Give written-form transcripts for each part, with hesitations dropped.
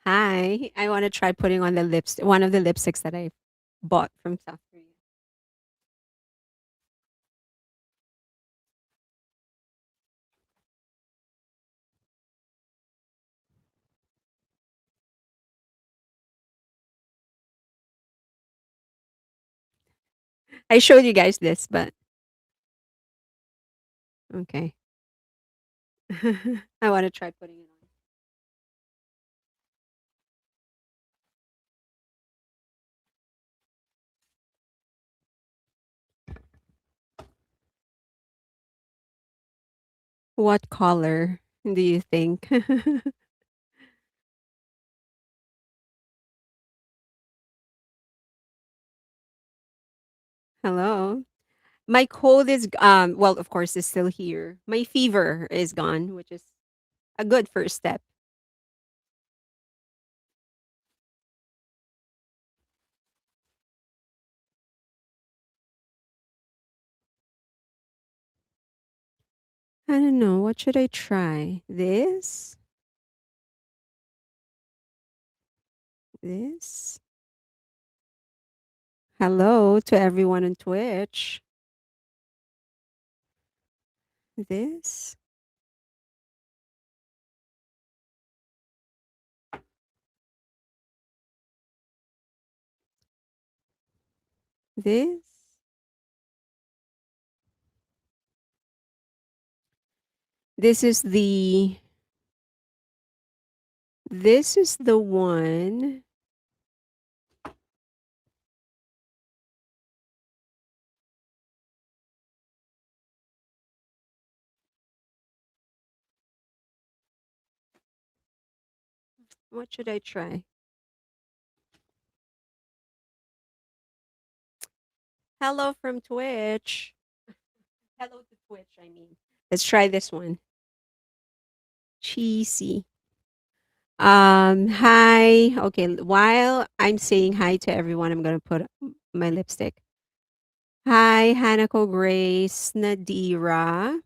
Hi, I want to try putting on the one of the lipsticks that I bought from South Korea. I showed you guys this, but okay. I want to try putting it on. What color do you think? Hello. My cold is well, of course, is still here. My fever is gone, which is a good first step. I don't know. What should I try? This? This? Hello to everyone on Twitch. This? This? This is the This is the one. What should I try? Hello from Twitch. Hello to Twitch, I mean. Let's try this one. Cheesy. Hi. Okay, while I'm saying hi to everyone, I'm gonna put my lipstick. Hi, Hanako Grace, Nadira.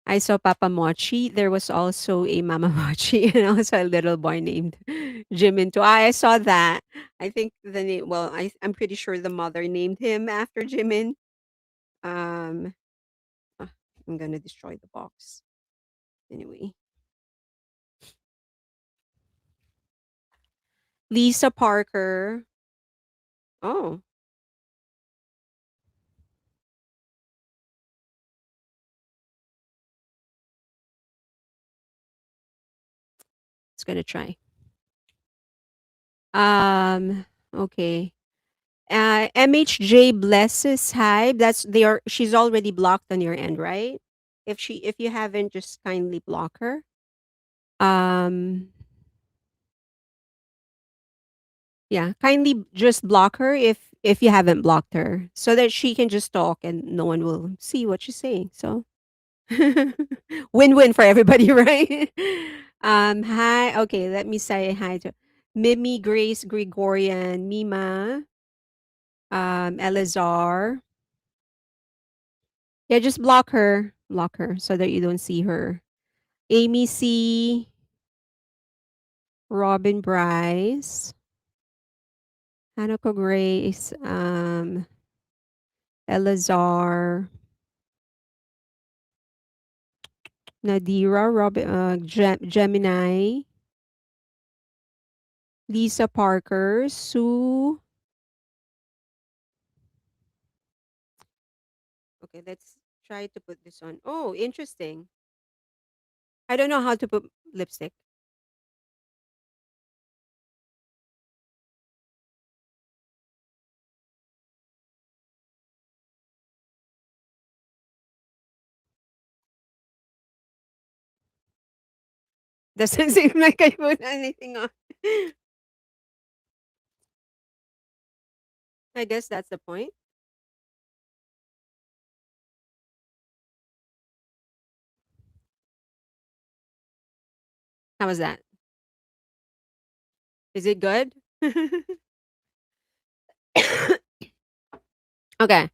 I saw Papa Mochi. There was also a Mama Mochi and also a little boy named Jimin too. I saw that. I think the name. Well, I'm pretty sure the mother named him after Jimin. Um, ah, I'm gonna destroy the box anyway. Lisa Parker. Oh, it's gonna try. Um. Okay. MHJ blesses Hybe. That's they are. She's already blocked on your end, right? If you haven't, just kindly block her. Um. Yeah, kindly just block her if you haven't blocked her, so that she can just talk and no one will see what she's saying. So win-win for everybody, right? Hi. Okay, let me say hi to Mimi, Grace, Gregorian, Mima, Elazar. Yeah, just block her, so that you don't see her. Amy C, Robin Bryce, Hanako Grace, Elazar, Nadira, Gemini, Lisa Parker, Sue. Okay, let's try to put this on. Oh, interesting. I don't know how to put lipstick. Doesn't seem like I put anything on. I guess that's the point. How was that? Is it good? Okay.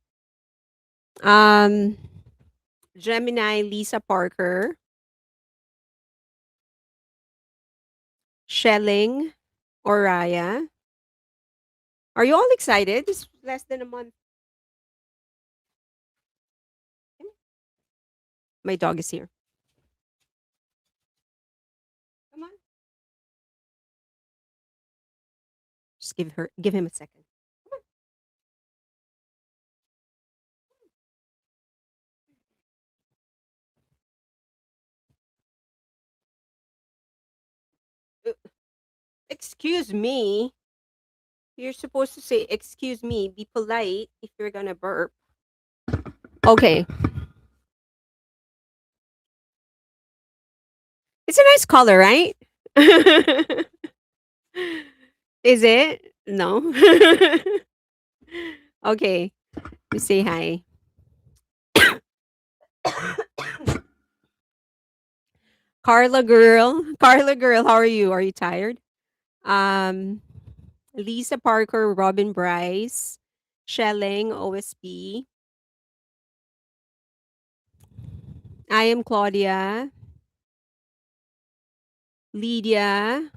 Um, Gemini, Lisa Parker. Shelling, Oraya. Are you all excited? It's less than a month. My dog is here. Come on. Just give him a second. Uh, Excuse me. You're supposed to say, excuse me, be polite if you're gonna burp. Okay. It's a nice color, right? Is it? No. Okay. We say hi. Carla girl, how are you? Are you tired? Um, Lisa Parker, Robin Bryce, Shelling, OSP. I am Claudia, Lydia,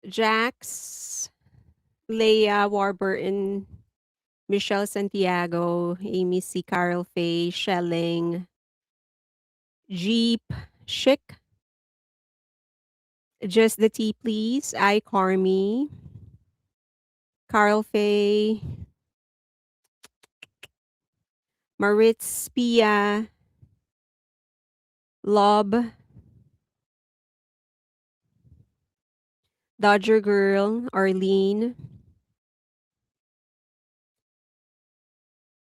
Jax, Leah Warburton, Michelle Santiago, Amy C. Carol Faye, Shelling, Jeep, Chic, Just the Tea Please, I Carmi, Carl Faye, Maritz Pia, Lob, Dodger Girl, Arlene.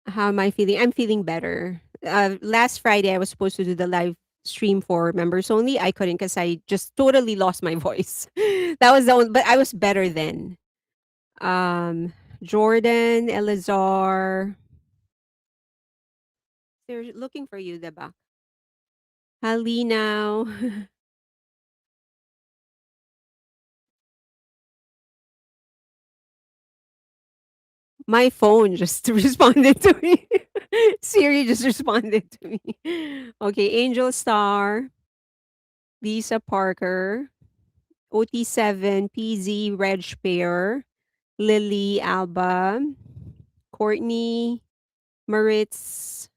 How am I feeling? I'm feeling better. Last Friday, I was supposed to do the live stream for members only. I couldn't because I just totally lost my voice. That was the only, but I was better then. Jordan, Elazar, they're looking for you, diba? Halinaw. My phone just responded to me. Siri just responded to me. Okay, Angel Star, Lisa Parker, OT7, PZ, Reg Pair, Lily, Alba, Courtney, Maritz,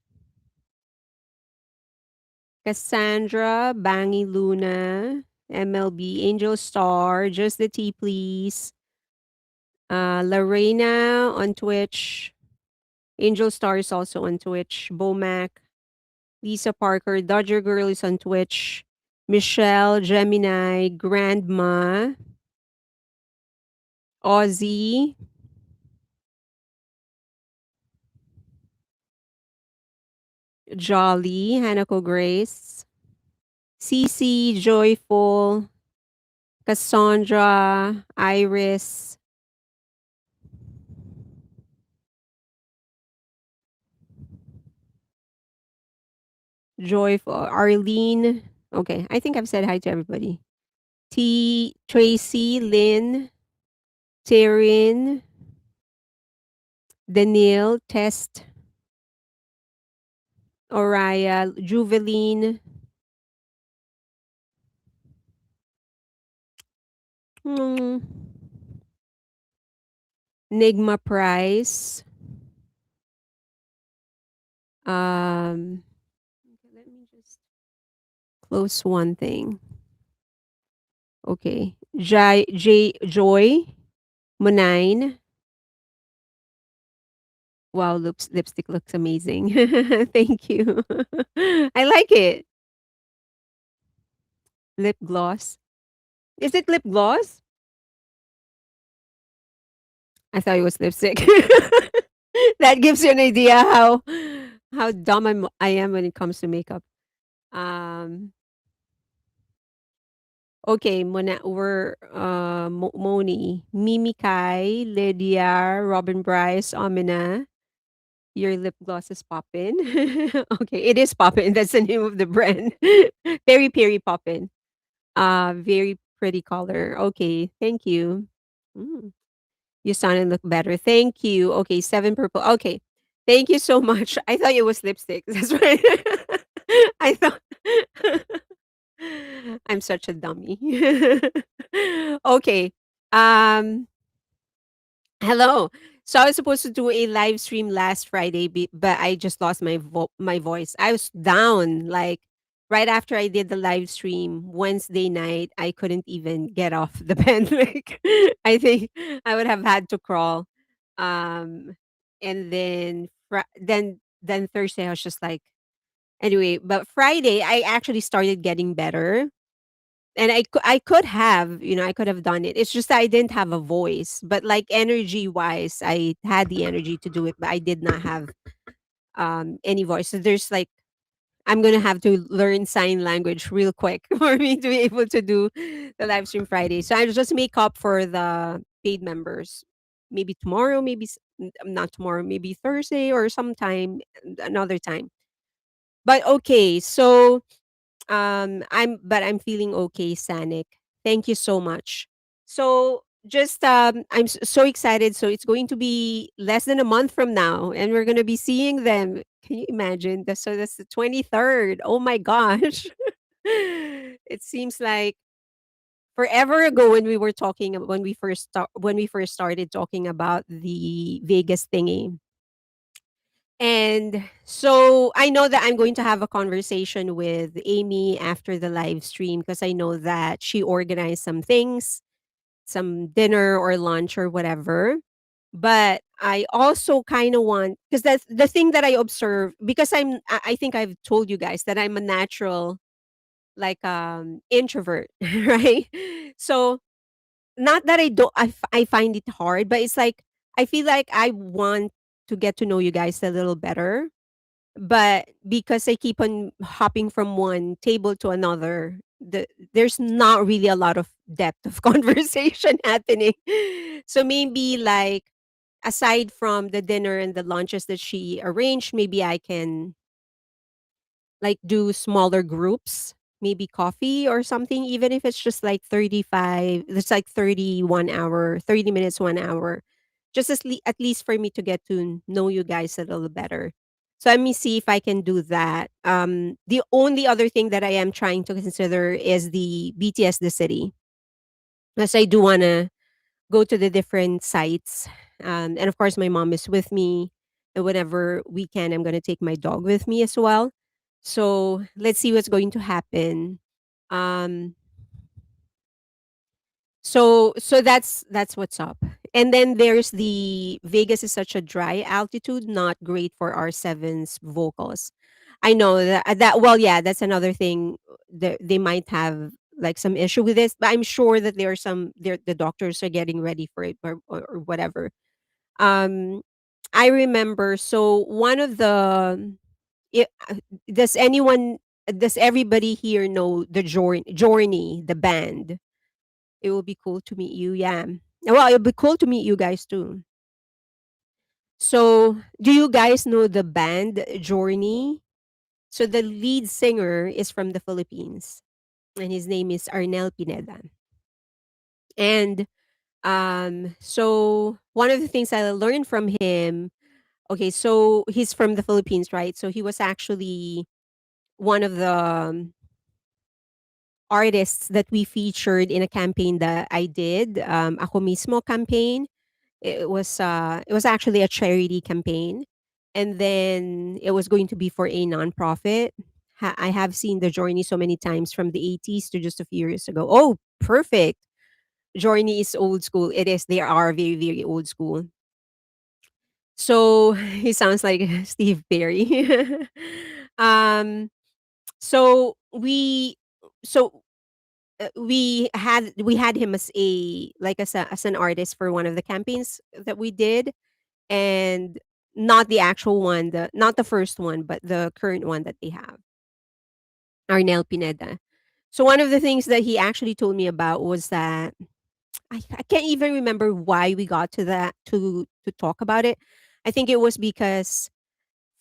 Cassandra, Bangy Luna, MLB, Angel Star, Just the Tea Please, Lorena on Twitch, Angel Star is also on Twitch, Bomac, Lisa Parker, Dodger Girl is on Twitch, Michelle, Gemini, Grandma, Ozzy, Jolly, Hanako Grace, Cece, Joyful, Cassandra, Iris, Joyful, Arlene. Okay, I think I've said hi to everybody. Tracy, Lynn, Taryn, Danielle, Test, Oraya, Juveline, mm, Nigma Price. Okay, let me just close one thing. Okay. Joy, Monine. Wow, lipstick looks amazing. Thank you. I like it. Lip gloss. Is it lip gloss? I thought it was lipstick. That gives you an idea how dumb I am when it comes to makeup. Um, okay, Moni, Mimi Kai, Lydia, Robin Bryce, Amina. Your lip gloss is poppin'. Okay, it is poppin'. That's the name of the brand. Peri Peri poppin'. Very pretty color. Okay, thank you. Mm. You sound and look better. Thank you. Okay, 7 purple. Okay. Thank you so much. I thought it was lipstick. That's right. I thought I'm such a dummy. Okay. Um Hello. So I was supposed to do a live stream last Friday, but I just lost my voice. I was down like right after I did the live stream Wednesday night. I couldn't even get off the bed. Like I think I would have had to crawl. And then then Thursday I was just like anyway. But Friday I actually started getting better. And I could have, I could have done it. It's just that I didn't have a voice, but, like, energy-wise, I had the energy to do it, but I did not have, any voice. So there's, like I'm gonna have to learn sign language real quick for me to be able to do the live stream Friday. So I'll just make up for the paid members. Maybe tomorrow, maybe not tomorrow, maybe Thursday or sometime another time. But okay, so I'm feeling okay, Sanik. Thank you so much. So just so excited. So it's going to be less than a month from now, and we're gonna be seeing them. Can you imagine? So that's the 23rd. Oh my gosh. It seems like forever ago when we were talking when we first started talking about the Vegas thingy. And so I know that I'm going to have a conversation with Amy after the live stream because I know that she organized some things, some dinner or lunch or whatever. But I also kind of want because that's the thing that I observe because I think I've told you guys that I'm a natural like introvert, right? So not that I don't I find it hard, but it's like I feel like I want to get to know you guys a little better, but because I keep on hopping from one table to another, there's not really a lot of depth of conversation happening. So maybe like aside from the dinner and the lunches that she arranged, maybe I can like do smaller groups, maybe coffee or something, even if it's just like 35, it's like 31 hour, 30 minutes, 1 hour. Just at least for me to get to know you guys a little better. So let me see if I can do that. The only other thing that I am trying to consider is the BTS the city. Because I do wanna go to the different sites. And of course, my mom is with me. And whenever we can, I'm going to take my dog with me as well. So let's see what's going to happen. Um, so that's what's up. And then there's the Vegas is such a dry altitude, not great for R7's vocals. I know that well, yeah, that's another thing that they might have like some issue with this, but I'm sure that there are the doctors are getting ready for it or whatever. Um I remember so one of the it, does anyone does everybody here know the Journey, the band? It will be cool to meet you. Yeah. Well, it'll be cool to meet you guys too. So, do you guys know the band Journey? So the lead singer is from the Philippines, and his name is Arnel Pineda. And so one of the things I learned from him, okay, so he's from the Philippines, right? So he was actually one of the artists that we featured in a campaign that I did, Ako Mismo campaign. It was actually a charity campaign, and then it was going to be for a nonprofit. I have seen the Journey so many times from the 80s to just a few years ago. Oh, perfect. Journey is old school. It is. They are very, very old school. So he sounds like Steve Perry. um, so we, so we had him as a like as an artist for one of the campaigns that we did, and not the actual one, the not the first one, but the current one that they have, Arnel Pineda. So one of the things that he actually told me about was that I can't even remember why we got to that to talk about it. I think it was because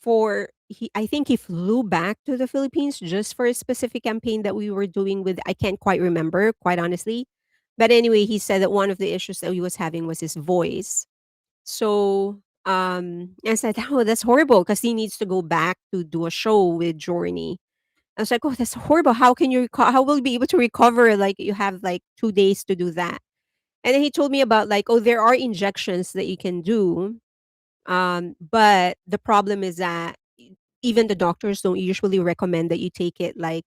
I think he flew back to the Philippines just for a specific campaign that we were doing with I can't quite remember, quite honestly. But anyway, he said that one of the issues that he was having was his voice. So, I said, "Oh, that's horrible," because he needs to go back to do a show with Journey. I was like, "Oh, that's horrible. How can you how will you be able to recover? Like, you have, like, 2 days to do that." And then he told me about, like, "Oh, there are injections that you can do, but the problem is that even the doctors don't usually recommend that you take it, like,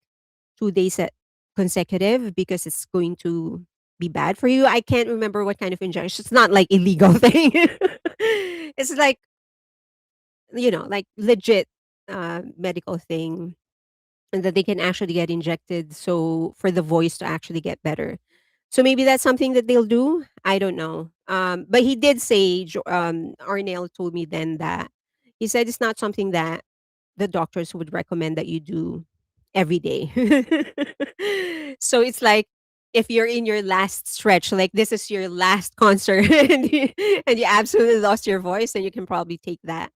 2 days at consecutive because it's going to be bad for you." I can't remember what kind of injection. It's not like illegal thing. It's like, like legit, medical thing, and that they can actually get injected so for the voice to actually get better. So maybe that's something that they'll do. I don't know. But he did say, Arnell told me then that he said it's not something that the doctors would recommend that you do every day. So it's like if you're in your last stretch, like this is your last concert and you absolutely lost your voice, then you can probably take that.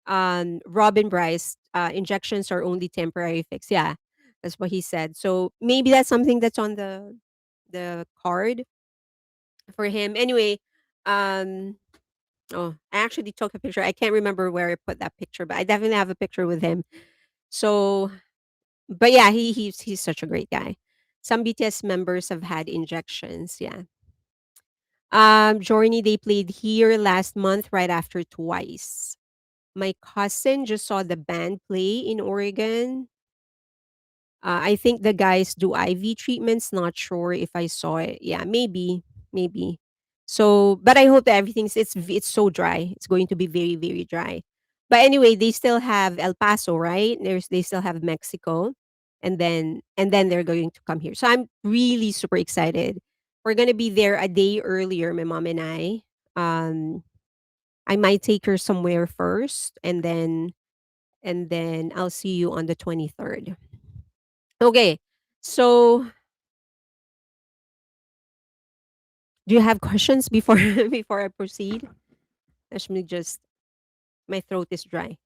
Robin Bryce, injections are only temporary fix. Yeah, that's what he said. So maybe that's something that's on the card for him. Anyway, um, oh, I actually took a picture. I can't remember where I put that picture, but I definitely have a picture with him. So, but yeah, he's such a great guy. Some BTS members have had injections. Yeah. Journey, they played here last month right after Twice. My cousin just saw the band play in Oregon. I think the guys do IV treatments. Not sure if I saw it. Yeah, maybe. So, but I hope that it's so dry. It's going to be very, very dry. But anyway, they still have El Paso, right? They still have Mexico, and then they're going to come here. So I'm really super excited. We're gonna be there a day earlier, my mom and I. Um, I might take her somewhere first, and then I'll see you on the 23rd. Okay. So, do you have questions before before I proceed? Let me just my throat is dry.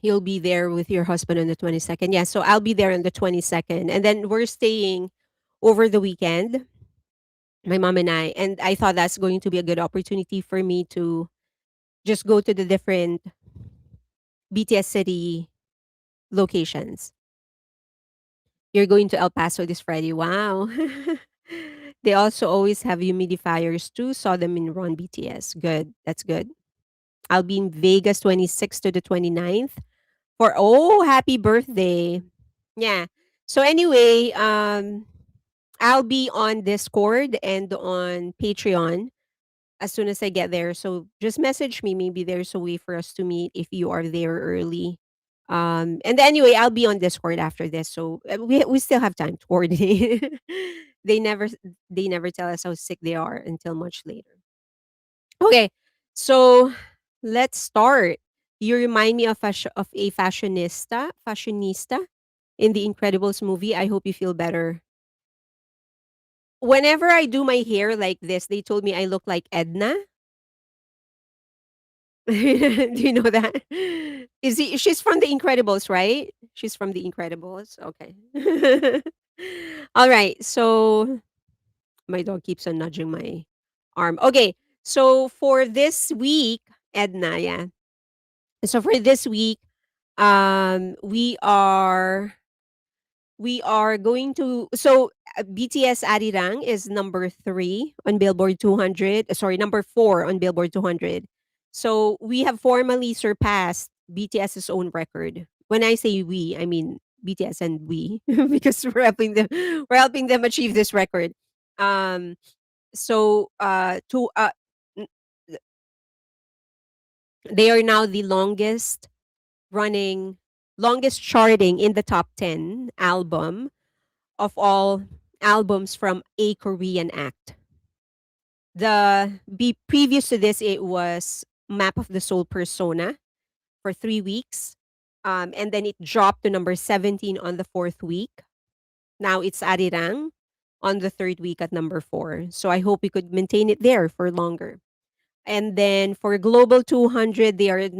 You'll be there with your husband on the 22nd. Yeah, so I'll be there on the 22nd. And then we're staying over the weekend, my mom and I. And I thought that's going to be a good opportunity for me to just go to the different BTS city locations. You're going to El Paso this Friday. Wow. They also always have humidifiers too. Saw them in Ron BTS. Good. That's good. I'll be in Vegas 26th to the 29th for happy birthday. Yeah. So anyway, I'll be on Discord and on Patreon as soon as I get there. So just message me. Maybe there's a way for us to meet if you are there early. And anyway, I'll be on Discord after this, so we still have time to coordinate. they never they never tell us how sick they are until much later. Okay, so let's start. You remind me of a fashionista in the Incredibles movie. I hope you feel better. Whenever I do my hair like this, they told me I look like Edna. Do you know that? She's from The Incredibles, right? She's from The Incredibles. Okay. All right. So my dog keeps on nudging my arm. Okay. So for this week, Edna, yeah. So for this week, we are going to BTS Arirang is number 3 on Billboard 200. Sorry, number 4 on Billboard 200. So we have formally surpassed BTS's own record. When I say we, I mean BTS and we because we're helping them achieve this record. Um so to n- they are now the running longest charting in the top 10 album of all albums from a Korean act. Previous to this, it was Map of the Soul Persona for 3 weeks. And then it dropped to number 17 on the fourth week. Now it's Arirang on the third week at number 4. So I hope we could maintain it there for longer. And then for Global 200, they are at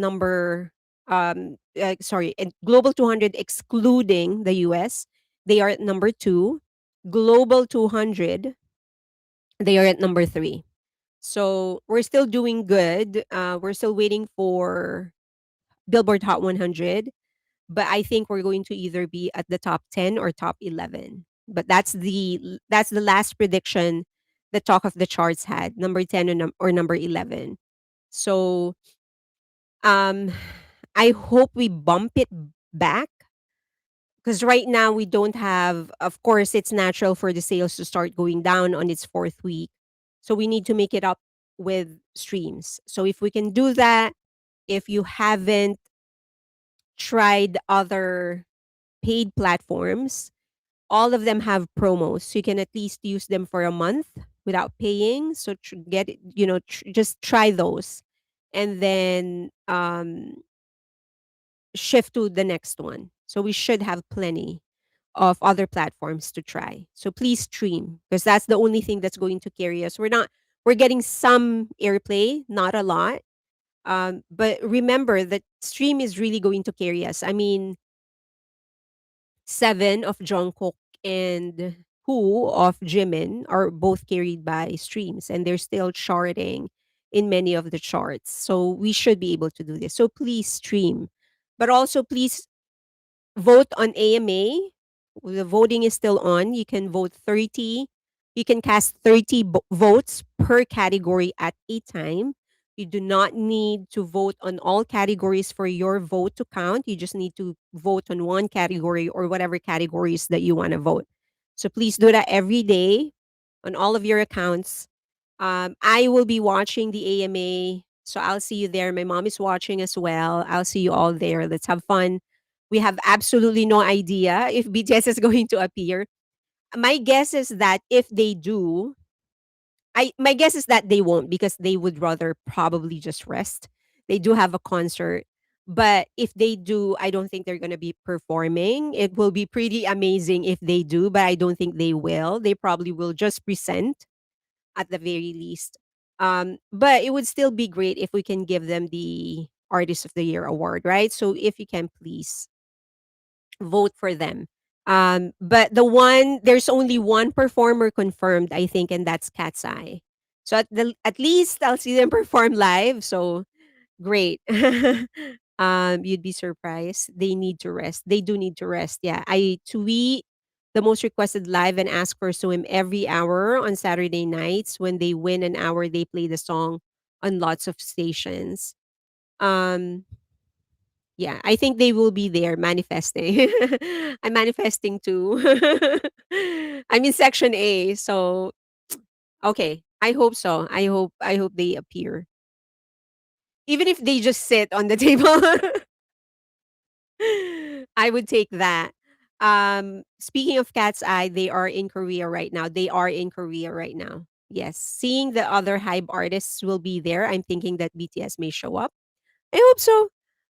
sorry, and Global 200 excluding the US, they are at number 2. Global 200, they are at number 3. So we're still doing good. We're still waiting for Billboard Hot 100, but I think we're going to either be at the top 10 or top 11. But that's the last prediction the talk of the charts had, number 10 or number 11. So um I hope we bump it back because right now we don't have, of course, it's natural for the sales to start going down on its fourth week. So we need to make it up with streams. So if we can do that, if you haven't tried other paid platforms, all of them have promos. So you can at least use them for a month without paying. So get it, just try those and then shift to the next one. So we should have plenty of other platforms to try. So please stream because that's the only thing that's going to carry us. We're getting some airplay, not a lot. But remember that stream is really going to carry us. I mean, Seven of Jungkook and Who of Jimin are both carried by streams and they're still charting in many of the charts. So we should be able to do this. So please stream. But also please vote on AMA. The voting is still on. You can vote 30. You can cast 30 votes per category at a time. You do not need to vote on all categories for your vote to count. You just need to vote on one category or whatever categories that you want to vote. So please do that every day on all of your accounts. I will be watching the AMA. So I'll see you there. My mom is watching as well. I'll see you all there. Let's have fun. We have absolutely no idea if BTS is going to appear. My guess is that if they do, I my guess is that they won't because they would rather probably just rest. They do have a concert, but if they do, I don't think they're going to be performing. It will be pretty amazing if they do, but I don't think they will. They probably will just present at the very least. But it would still be great if we can give them the Artist of the Year award, right? So if you can please vote for them. But there's only one performer confirmed, I think, and that's Cat's Eye. So at least I'll see them perform live. So great. You'd be surprised. They need to rest. They do need to rest. Yeah. I tweet the most requested live and ask for swim every hour on Saturday nights. When they win an hour, they play the song on lots of stations. Um, yeah, I think they will be there manifesting. I'm manifesting too. I'm in section A, so okay. I hope so. I hope they appear. Even if they just sit on the table. I would take that. Speaking of Cat's Eye, they are in Korea right now. They are in Korea right now. Yes. Seeing the other Hybe artists will be there, I'm thinking that BTS may show up. I hope so.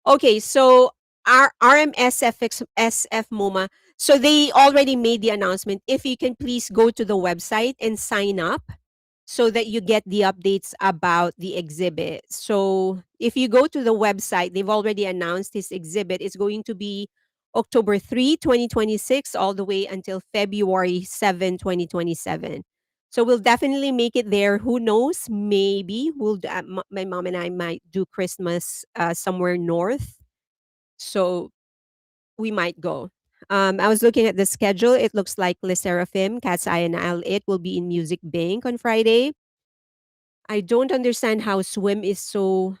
Okay, so SFMOMA. So they already made the announcement. If you can please go to the website and sign up so that you get the updates about the exhibit. So if you go to the website, they've already announced this exhibit is going to be October 3, 2026, all the way until February 7, 2027. So we'll definitely make it there. Who knows? Maybe my mom and I might do Christmas somewhere north. So we might go. I was looking at the schedule. It looks like Le Seraphim, Cat's Eye, and I'll It will be in Music Bank on Friday. I don't understand how Swim is so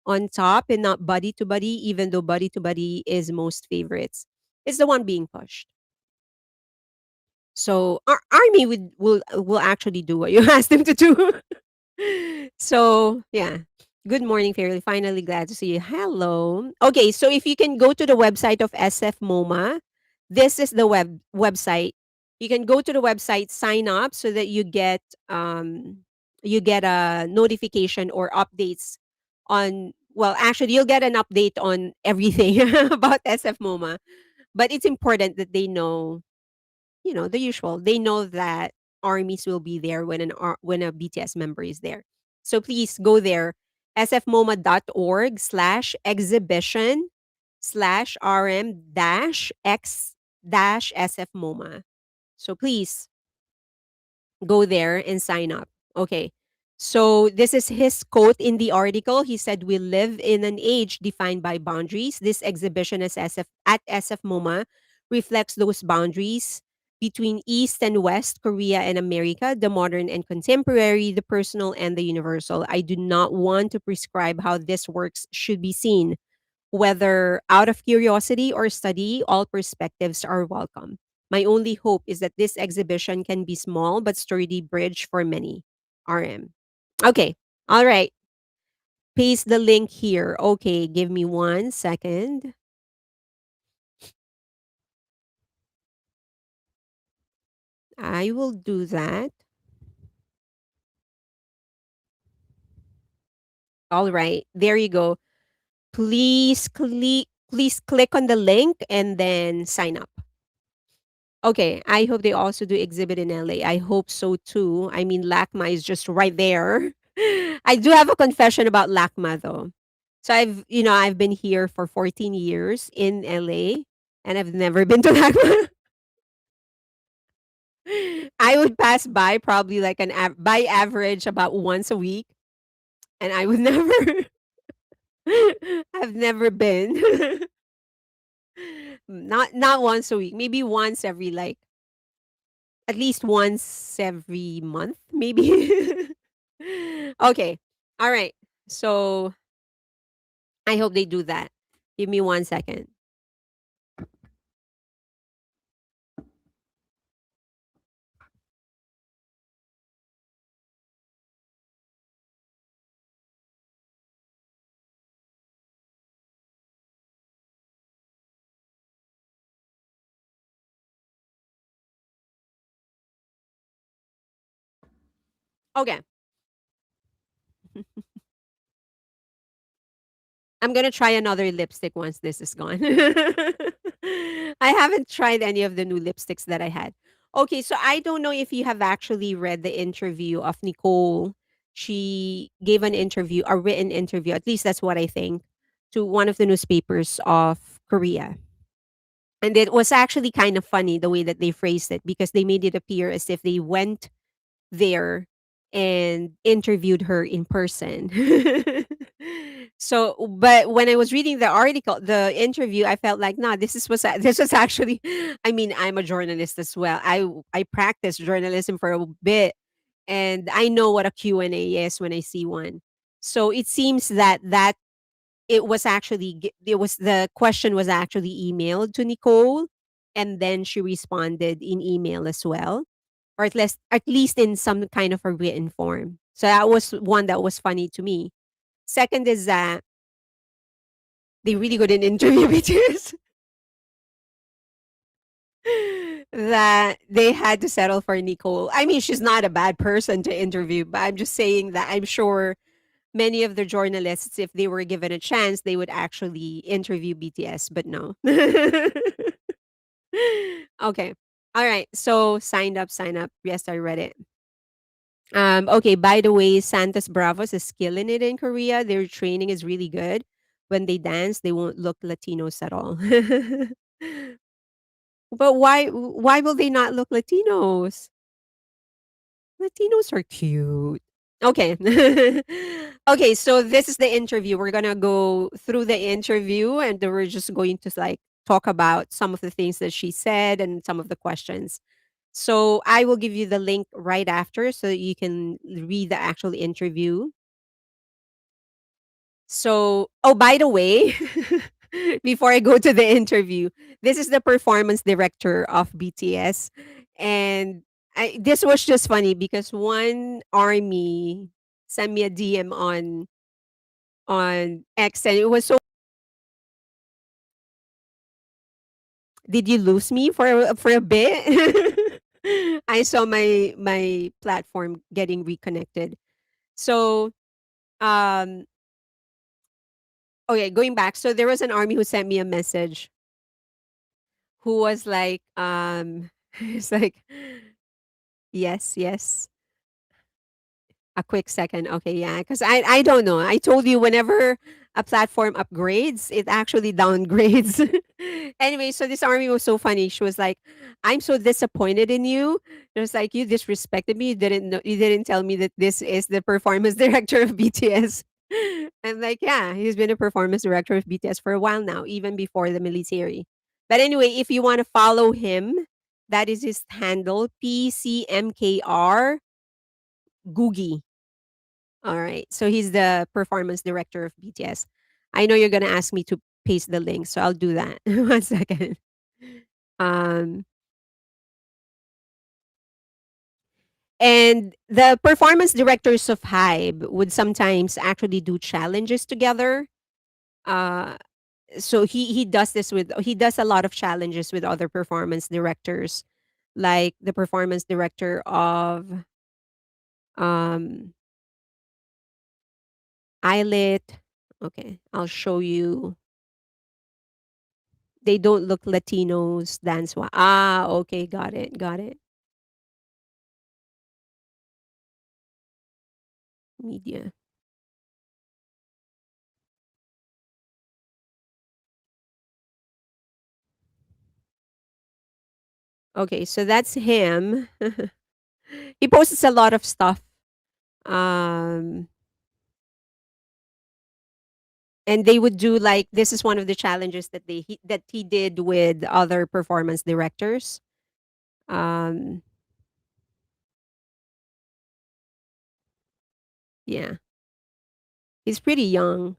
on top and not Buddy to Buddy, even though Buddy to Buddy is most favorites. It's the one being pushed. So our army will actually do what you asked them to do. So yeah. Good morning, Fairly. Finally glad to see you. Hello. Okay, so if you can go to the website of SFMOMA, this is the website. You can go to the website, sign up so that you get a notification or updates on, well, actually you'll get an update on everything about SFMOMA. But it's important that they know, the usual. They know that armies will be there when when a BTS member is there. So please go there, sfmoma.org/exhibition/rm-x-sfmoma. So please go there and sign up. Okay. So this is his quote in the article. He said, "We live in an age defined by boundaries. This exhibition at SFMOMA reflects those boundaries between East and West, Korea and America, the modern and contemporary, the personal and the universal. I do not want to prescribe how this works should be seen. Whether out of curiosity or study, all perspectives are welcome. My only hope is that this exhibition can be small but sturdy bridge for many. RM." Okay. All right. Paste the link here. Okay, give me 1 second. I will do that. All right. There you go. Please click on the link and then sign up. Okay, I hope they also do exhibit in LA. I hope so too. I mean, LACMA is just right there. I do have a confession about LACMA though. So I've been here for 14 years in LA and I've never been to LACMA. I would pass by probably like by average about once a week and I would never I've never been. Not once a week, maybe once every like at least once every month, maybe. Okay. All right. So I hope they do that. Give me 1 second. Okay. I'm gonna try another lipstick once this is gone. I haven't tried any of the new lipsticks that I had. Okay, so I don't know if you have actually read the interview of Nicole. She gave an interview, a written interview, at least that's what I think, to one of the newspapers of Korea. And it was actually kind of funny the way that they phrased it because they made it appear as if they went there and interviewed her in person. So, but when I was reading the article, the interview, I felt like, nah, this was actually. I mean, I'm a journalist as well. I practiced journalism for a bit, and I know what a Q&A is when I see one. So it seems that it was actually it was the question was actually emailed to Nicole, and then she responded in email as well, or at least in some kind of a written form. So that was one that was funny to me. Second is that they really couldn't interview BTS. That they had to settle for Nicole. I mean, she's not a bad person to interview, but I'm just saying that I'm sure many of the journalists, if they were given a chance, they would actually interview BTS, but no. Okay. All right. So signed up, sign up. Yes, I read it. Okay, by the way, Santos Bravos is killing it in Korea. Their training is really good. When they dance, they won't look Latinos at all. But why will they not look Latinos? Latinos are cute. Okay. Okay, so this is the interview. We're gonna go through the interview and then we're just going to like talk about some of the things that she said and some of the questions. So I will give you the link right after so that you can read the actual interview. So, oh, by the way, before I go to the interview, this is the performance director of BTS. And this was just funny because one army sent me a DM on X and it was so. Did you lose me for a bit? I saw my platform getting reconnected. So, um okay, going back. So there was an army who sent me a message who was like, it's like, yes, yes. A quick second. Okay, yeah, because I don't know. I told you whenever a platform upgrades, it actually downgrades. Anyway, so this army was so funny. She was like, "I'm so disappointed in you." It was like, "You disrespected me. You didn't tell me that this is the performance director of BTS." I'm like, "Yeah, he's been a performance director of BTS for a while now, even before the military." But anyway, if you want to follow him, that is his handle, PCMKR Googie. All right. So he's the performance director of BTS. I know you're gonna ask me to paste the link, so I'll do that. One second. Um, and the performance directors of Hybe would sometimes actually do challenges together. Uh, so he does a lot of challenges with other performance directors, like the performance director of um Eyelet. Okay, I'll show you. They don't look Latinos dance okay, got it, got it. Media. Okay, so that's him. He posts a lot of stuff. Um, and they would do like this is one of the challenges that that he did with other performance directors. Um, yeah, he's pretty young.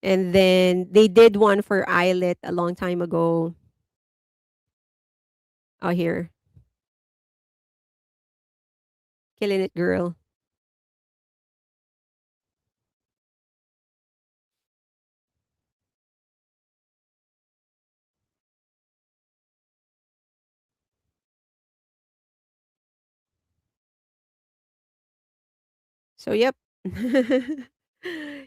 And then they did one for Eyelet a long time ago. Oh, here, killing it, girl. So, yep.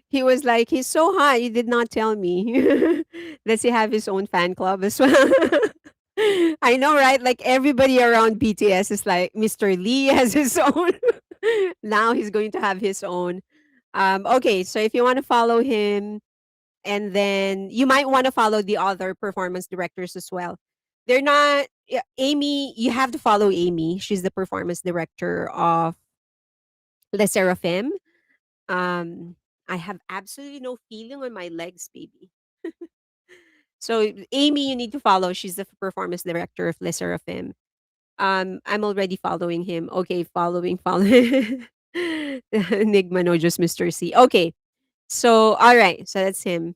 He was like, "He's so hot, you did not tell me." Does he have his own fan club as well? I know, right? Like everybody around BTS is like, Mr. Lee has his own. Now he's going to have his own. Okay, so if you want to follow him, and then you might want to follow the other performance directors as well. They're not yeah, Amy. You have to follow Amy. She's the performance director of Le Seraphim. Um, I have absolutely no feeling on my legs, baby. So Amy, you need to follow. She's the performance director of Le Seraphim. I'm already following him. Okay, following. Enigma, no, just Mr. C. Okay, so all right, so that's him.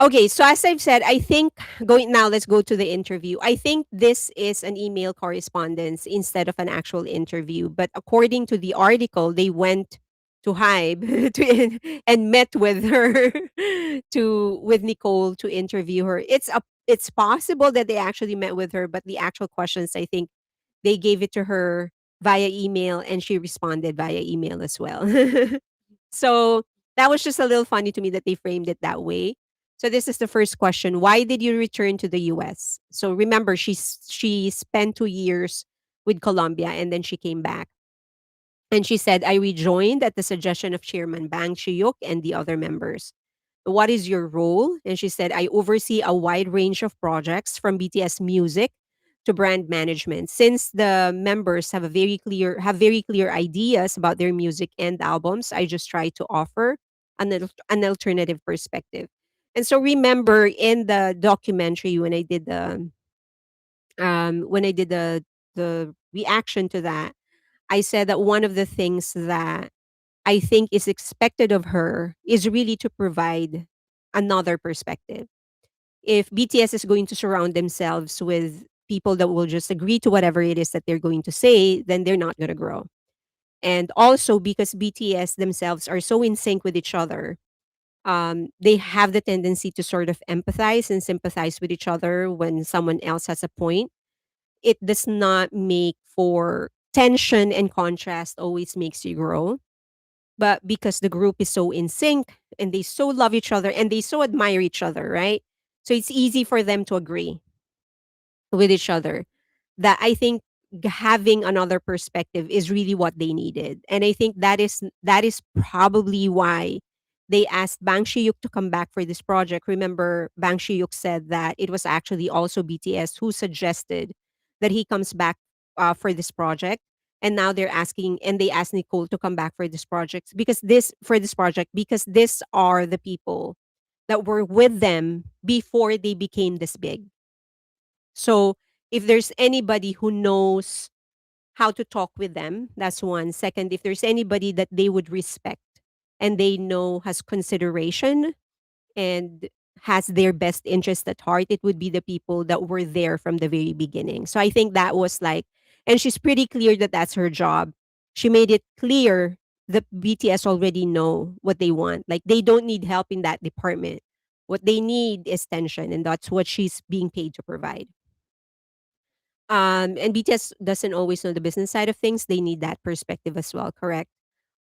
Okay, so as I've said, I think going now, let's go to the interview. I think this is an email correspondence instead of an actual interview. But according to the article, they went to Hybe and met with her to with Nicole to interview her. It's possible that they actually met with her, but the actual questions I think they gave it to her via email and she responded via email as well. So that was just a little funny to me that they framed it that way. So this is the first question. Why did you return to the US? So remember, she spent 2 years with Colombia and then she came back. And she said, I rejoined at the suggestion of Chairman Bang Chiyuk and the other members. What is your role? And she said, I oversee a wide range of projects from BTS music to brand management. Since the members have very clear ideas about their music and albums, I just try to offer an alternative perspective. And so remember in the documentary when I did the reaction to that, I said that one of the things that I think is expected of her is really to provide another perspective. If BTS is going to surround themselves with people that will just agree to whatever it is that they're going to say, then they're not going to grow. And also because BTS themselves are so in sync with each other, they have the tendency to sort of empathize and sympathize with each other when someone else has a point. It does not make for tension, and contrast always makes you grow, but because the group is so in sync and they so love each other and they so admire each other, right? So it's easy for them to agree with each other. That I think having another perspective is really what they needed. And I think that is probably why they asked Bang Shi-yuk to come back for this project. Remember, Bang Shi-yuk said that it was actually also BTS who suggested that he comes back for this project. And now they're asking, and they asked Nicole to come back for this project because these are the people that were with them before they became this big. So if there's anybody who knows how to talk with them, that's one. Second, if there's anybody that they would respect and they know has consideration and has their best interest at heart, it would be the people that were there from the very beginning. So I think that was like, and she's pretty clear that that's her job. She made it clear that BTS already know what they want. Like they don't need help in that department. What they need is tension, and that's what she's being paid to provide. And BTS doesn't always know the business side of things. They need that perspective as well, correct?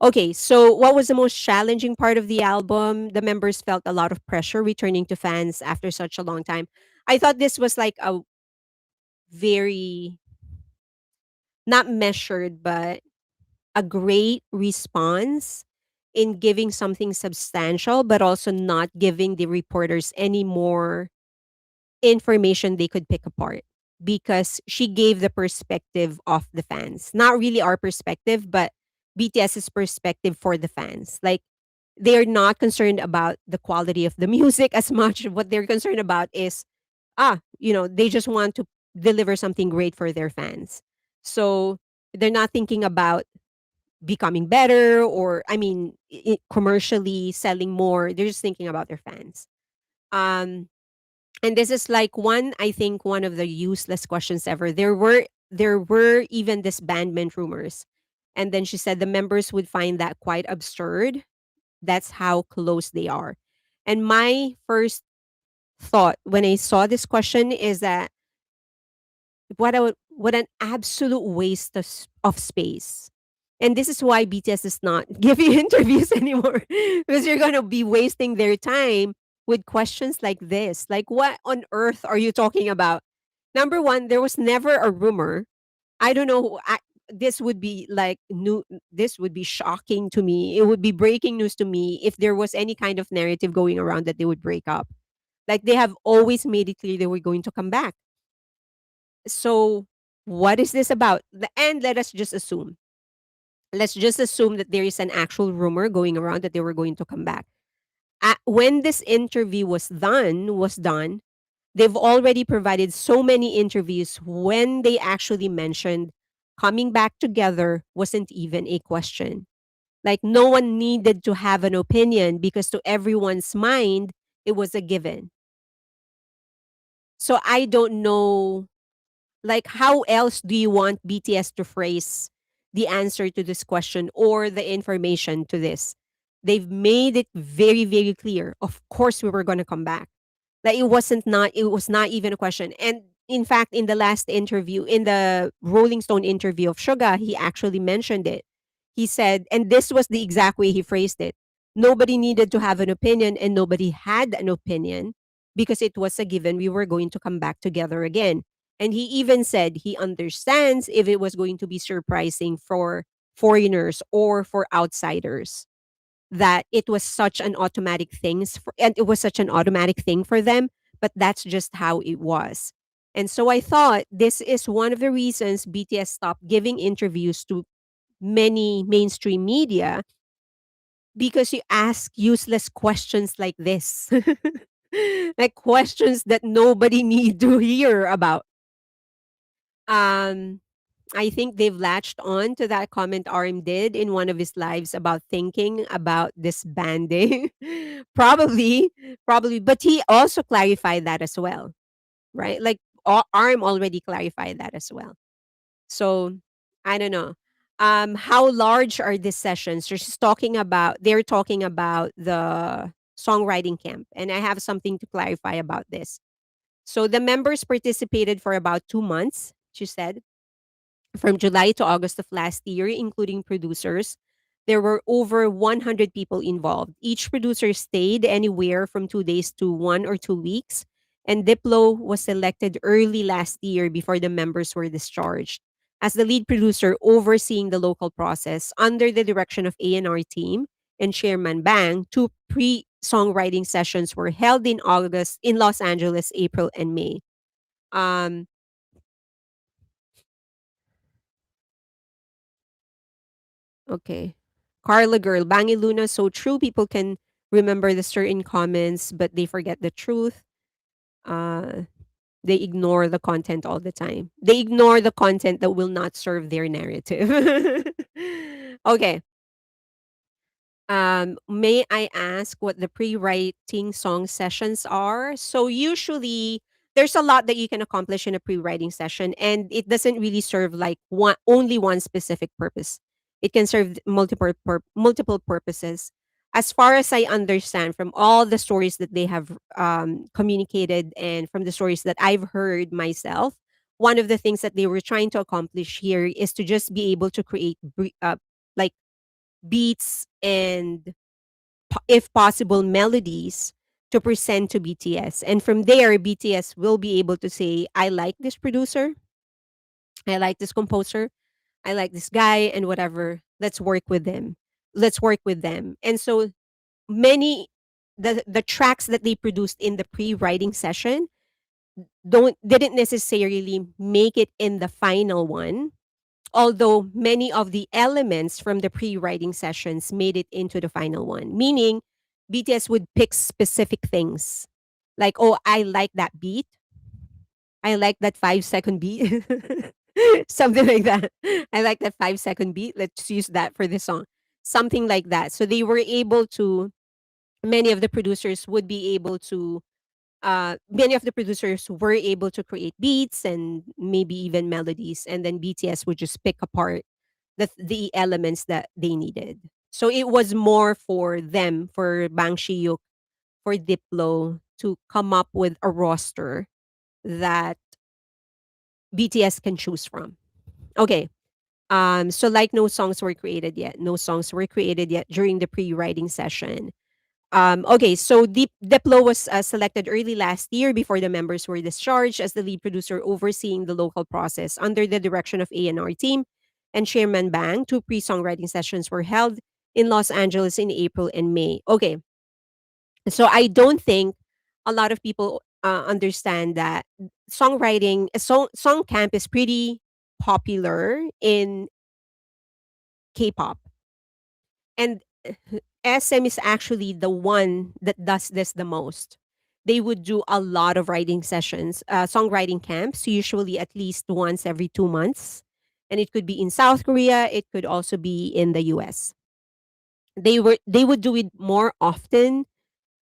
Okay, so what was the most challenging part of the album? The members felt a lot of pressure returning to fans after such a long time. I thought this was like a very, not measured, but a great response in giving something substantial, but also not giving the reporters any more information they could pick apart because she gave the perspective of the fans. Not really our perspective, but BTS's perspective for the fans. Like they're not concerned about the quality of the music as much. What they're concerned about is they just want to deliver something great for their fans. So they're not thinking about becoming better or commercially selling more. They're just thinking about their fans. Um and this is like I think one of the useless questions ever. There were even disbandment rumors. And then she said the members would find that quite absurd. That's how close they are. And my first thought when I saw this question is that what an absolute waste of space. And this is why BTS is not giving interviews anymore because you're going to be wasting their time with questions like this. Like, what on earth are you talking about? Number one, there was never a rumor. I don't know. This would be like new. This would be shocking to me. It would be breaking news to me if there was any kind of narrative going around that they would break up. Like they have always made it clear they were going to come back. So, what is this about? And let's just assume that there is an actual rumor going around that they were going to come back. When this interview was done, they've already provided so many interviews when they actually mentioned coming back together wasn't even a question. Like no one needed to have an opinion because to everyone's mind, it was a given. So I don't know, like how else do you want BTS to phrase the answer to this question or the information to this? They've made it very, very clear. Of course we were gonna come back. Like it was not even a question. And in fact, in the last interview, in the Rolling Stone interview of Suga, he actually mentioned it. He said, and this was the exact way he phrased it. Nobody needed to have an opinion and nobody had an opinion because it was a given we were going to come back together again. And he even said he understands if it was going to be surprising for foreigners or for outsiders that it was such an and it was such an automatic thing for them, but that's just how it was. And so I thought this is one of the reasons BTS stopped giving interviews to many mainstream media because you ask useless questions like this. Like questions that nobody need to hear about. Um I think they've latched on to that comment RM did in one of his lives about thinking about disbanding. probably, probably. But he also clarified that as well, right? Like RM already clarified that as well. So I don't know. How large are these sessions? They're talking about the songwriting camp. And I have something to clarify about this. So the members participated for about 2 months, she said from July to August of last year, including producers. There were over 100 people involved. Each producer stayed anywhere from 2 days to 1 or 2 weeks. And Diplo was selected early last year before the members were discharged. as the lead producer overseeing the local process under the direction of A&R team and Chairman Bang. Two pre-songwriting sessions were held in August in Los Angeles, April, and May. Um, okay. Carla Girl, Bangi Luna, so true. People can remember the certain comments, but they forget the truth. Uh, they ignore the content all the time. They ignore the content that will not serve their narrative. Okay. May I ask what the pre-writing song sessions are? So usually there's a lot that you can accomplish in a pre-writing session, and it doesn't really serve like one only one specific purpose. It can serve multiple purposes. As far as I understand from all the stories that they have communicated and from the stories that I've heard myself, one of the things that they were trying to accomplish here is to just be able to create like beats and if possible melodies to present to BTS. And from there BTS will be able to say I like this producer, I like this composer, I like this guy and whatever. Let's work with them. Let's work with them. And so many the tracks that they produced in the pre-writing session don't didn't necessarily make it in the final one, although many of the elements from the pre-writing sessions made it into the final one, meaning BTS would pick specific things like, oh, I like that beat, I like that 5 second beat, something like that. I like that 5 second beat, let's use that for the song, something like that. So they were able to, many of the producers would be able to many of the producers were able to create beats and maybe even melodies, and then BTS would just pick apart the elements that they needed. So it was more for them, for Bang Shiyuk, for Diplo to come up with a roster that BTS can choose from. Okay. So like no songs were created yet. No songs were created yet during the pre-writing session. Okay, so Diplo was selected early last year before the members were discharged as the lead producer overseeing the local process under the direction of A&R team and Chairman Bang. Two pre-songwriting sessions were held in Los Angeles in April and May. Okay, so I don't think a lot of people understand that song camp is pretty popular in K-pop, and SM is actually the one that does this the most. They would do a lot of writing sessions, songwriting camps, usually at least once every 2 months. And it could be in South Korea, it could also be in the US. They would do it more often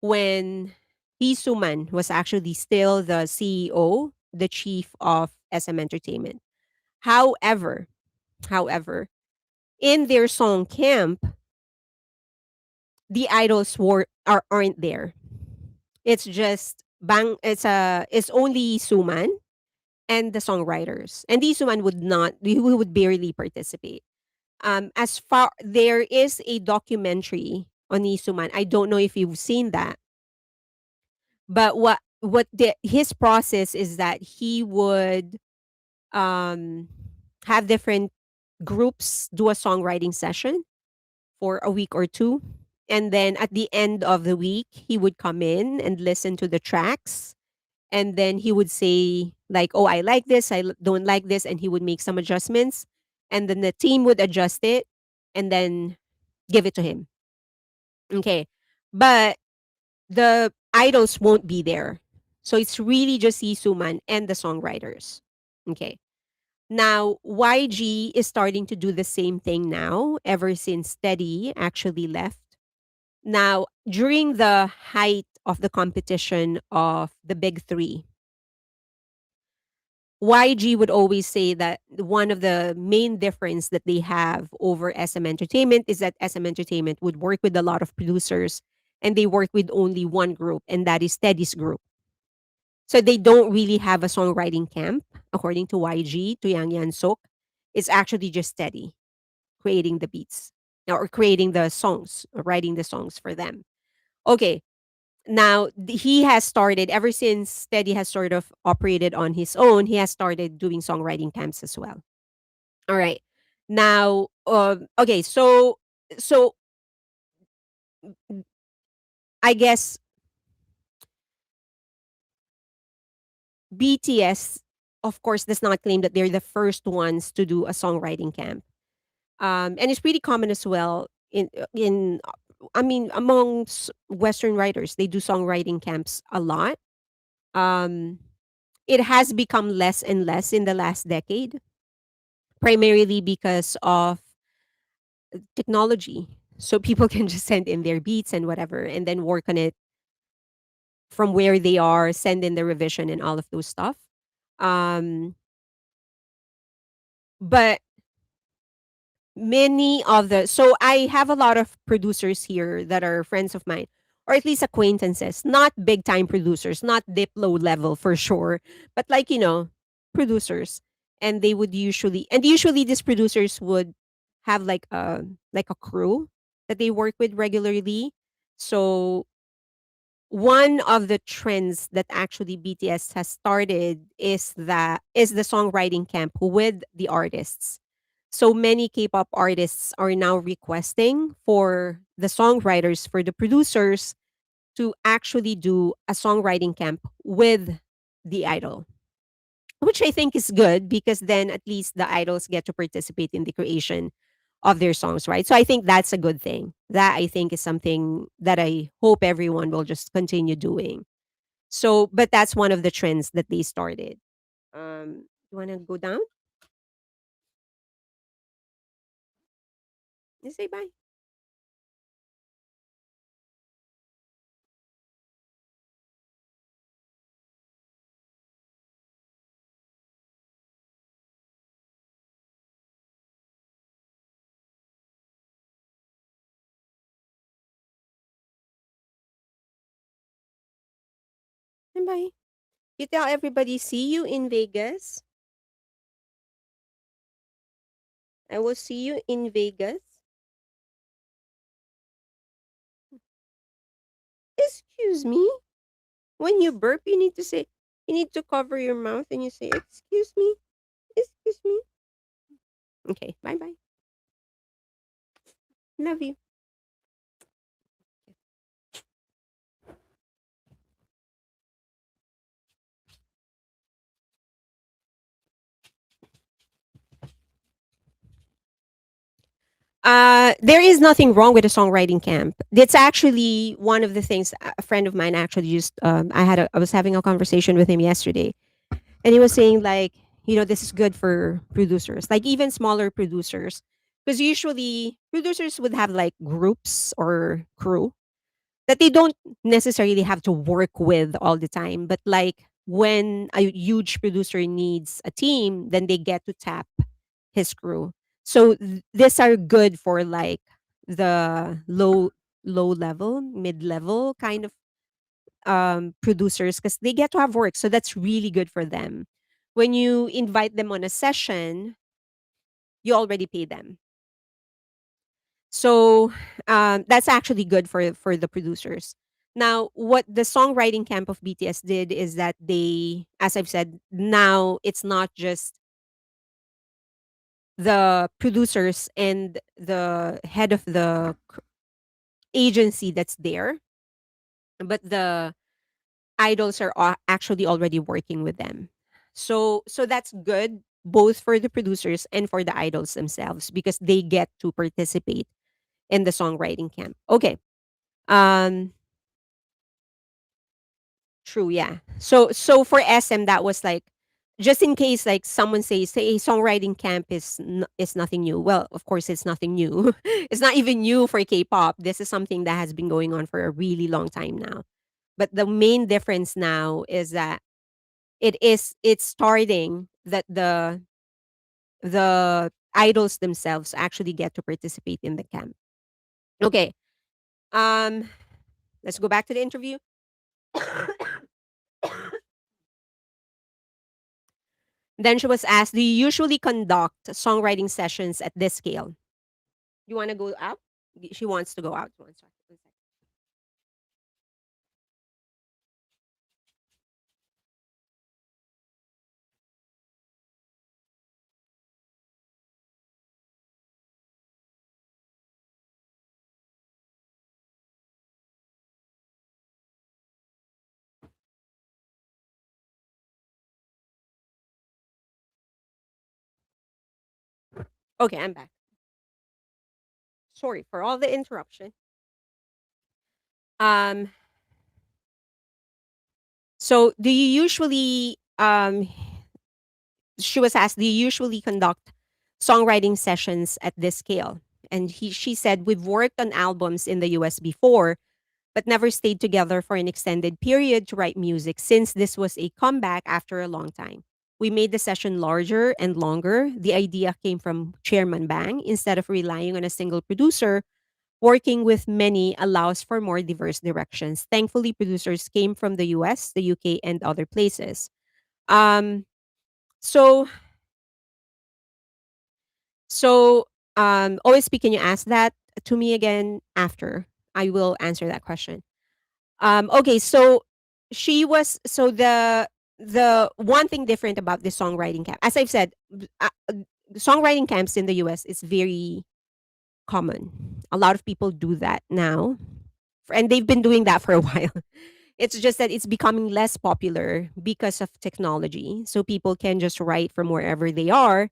when Lee Suman was actually still the CEO, the chief of SM Entertainment. However, however, in their song camp, the idols aren't there. It's just it's only Suman and the songwriters. And the Suman would not he would barely participate. As far there is a documentary on Isuman. I don't know if you've seen that, but his process is that he would um have different groups do a songwriting session for a week or two. And then at the end of the week, he would come in and listen to the tracks. And then he would say, like, oh, I like this, don't like this. And he would make some adjustments. And then the team would adjust it and then give it to him. Okay. But the idols won't be there. So it's really just Isuman and the songwriters. Okay. Now, YG is starting to do the same thing now, ever since Steady actually left. Now, during the height of the competition of the big three, YG would always say that one of the main difference that they have over SM Entertainment is that SM Entertainment would work with a lot of producers and they work with only one group, and that is Steady's group. So they don't really have a songwriting camp, according to YG, to Yang Yan Sok. It's actually just Steady creating the beats or creating the songs, or writing the songs for them. Okay, now he has started ever since Steady has sort of operated on his own. He has started doing songwriting camps as well. All right. Now, okay, so I guess BTS, of course, does not claim that they're the first ones to do a songwriting camp. And it's pretty common as well in I mean among Western writers, they do songwriting camps a lot. Um, it has become less and less in the last decade, primarily because of technology. So people can just send in their beats and whatever, and then work on it from where they are, send in the revision and all of those stuff. Um, but many of the so I have a lot of producers here that are friends of mine, or at least acquaintances, not big time producers, not Diplo level for sure, but like, producers. And they would usually these producers would have like a crew that they work with regularly. So one of the trends that actually BTS has started is the songwriting camp with the artists. So many K-pop artists are now requesting for the songwriters, for the producers to actually do a songwriting camp with the idol, which I think is good because then at least the idols get to participate in the creation of their songs, right? So I think that's a good thing. That I think is something that I hope everyone will just continue doing. So, but that's one of the trends that they started. You want to go down? Just say bye. Say bye. You tell everybody, see you in Vegas. I will see you in Vegas. Excuse me. When you burp, you need to cover your mouth and you say, excuse me, excuse me. Okay, bye bye. Love you. There is nothing wrong with a songwriting camp. It's actually one of the things a friend of mine actually used. I was having a conversation with him yesterday, and he was saying like, this is good for producers, like even smaller producers, because usually producers would have like groups or crew that they don't necessarily have to work with all the time. But like when a huge producer needs a team, then they get to tap his crew. So these are good for like the low level, mid level kind of producers because they get to have work. So that's really good for them. When you invite them on a session, you already pay them. So that's actually good for the producers. Now, what the songwriting camp of BTS did is that they, as I've said, now it's not just the producers and the head of the agency that's there, but the idols are actually already working with them. So that's good both for the producers and for the idols themselves because they get to participate in the songwriting camp. Okay. Um True, yeah. So for SM that was like just in case like someone says hey songwriting camp is nothing new. Well, of course it's nothing new. It's not even new for K-pop. This is something that has been going on for a really long time now. But the main difference now is that it's starting that the idols themselves actually get to participate in the camp. Okay. Um let's go back to the interview. Then she was asked, "Do you usually conduct songwriting sessions at this scale?" You want to go out? She wants to go out. One sec, one sec. Okay, I'm back. Sorry for all the interruption. Um, so do you usually she was asked, do you usually conduct songwriting sessions at this scale? And she said, we've worked on albums in the US before, but never stayed together for an extended period to write music since this was a comeback after a long time. We made the session larger and longer. The idea came from Chairman Bang. Instead of relying on a single producer, working with many allows for more diverse directions. Thankfully, producers came from the US, the UK, and other places. Um, so OSP, can you ask that to me again after? I will answer that question. Okay, so the one thing different about the songwriting camp, as I've said, songwriting camps in the US is very common. A lot of people do that now, and they've been doing that for a while. It's just that it's becoming less popular because of technology. So people can just write from wherever they are,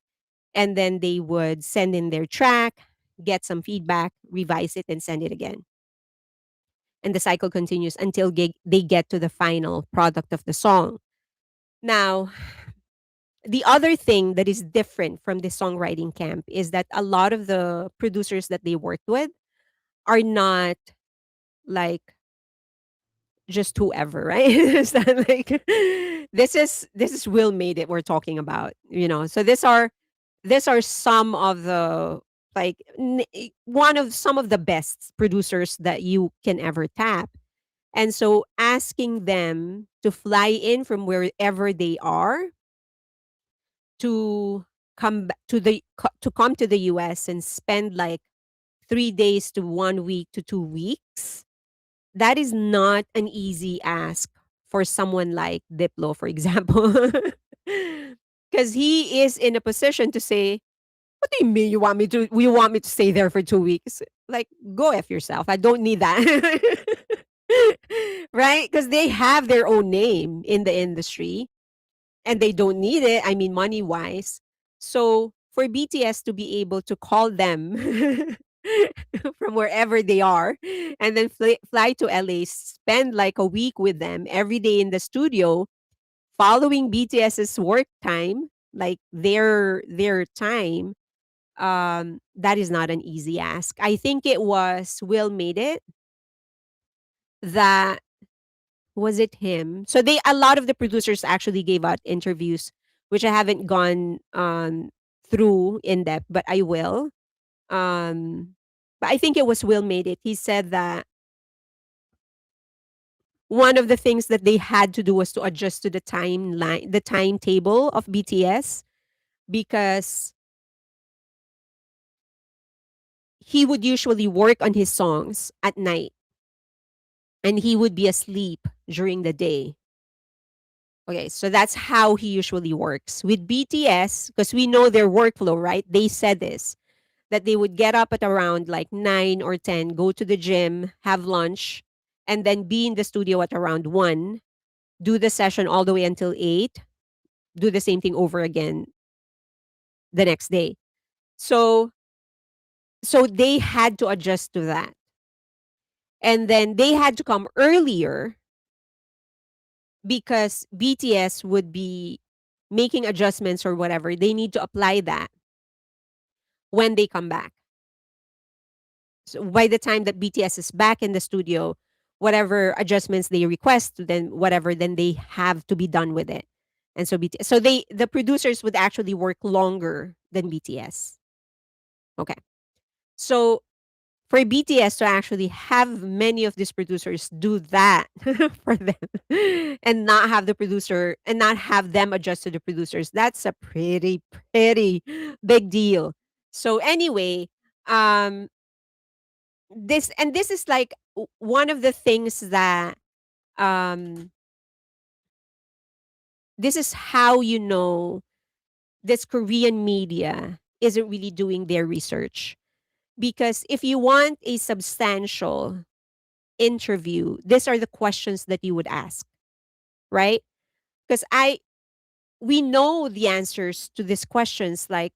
and then they would send in their track, get some feedback, revise it, and send it again. And the cycle continues until they get to the final product of the song. Now, the other thing that is different from the songwriting camp is that a lot of the producers that they worked with are not like just whoever, right? It's not like this is Will Made It we're talking about, you know. So these are some of the like one of some of the best producers that you can ever tap. And so asking them to fly in from wherever they are to to come to the US and spend like 3 days to 1 week to 2 weeks, that is not an easy ask for someone like Diplo, for example. Because he is in a position to say, "What do you mean you want me to stay there for 2 weeks? Like, go F yourself. I don't need that." Right? Because they have their own name in the industry and they don't need it, I mean, money-wise. So, for BTS to be able to call them from wherever they are and then fly to LA, spend like a week with them every day in the studio, following BTS's work time, like their time, that is not an easy ask. I think it was Will Made It that was it him? So they a lot of the producers actually gave out interviews, which I haven't gone through in depth, but I will. Um, but I think it was Will Made It. He said that one of the things that they had to do was to adjust to the timetable of BTS, because he would usually work on his songs at night and he would be asleep during the day. Okay, so that's how he usually works. With BTS, because we know their workflow, right? They said this, that they would get up at around like 9 or 10, go to the gym, have lunch, and then be in the studio at around 1, do the session all the way until 8, do the same thing over again the next day. So they had to adjust to that. And then they had to come earlier because BTS would be making adjustments or whatever. They need to apply that when they come back. So by the time that BTS is back in the studio, whatever adjustments they request, then whatever, then they have to be done with it. And so the producers would actually work longer than BTS. Okay. So for BTS to actually have many of these producers do that for them and not have the producer and not have them adjust to the producers, that's a pretty big deal. So anyway, um this is like one of the things that um this is how you know this Korean media isn't really doing their research, because if you want a substantial interview, these are the questions that you would ask, right? Because I we know the answers to these questions, like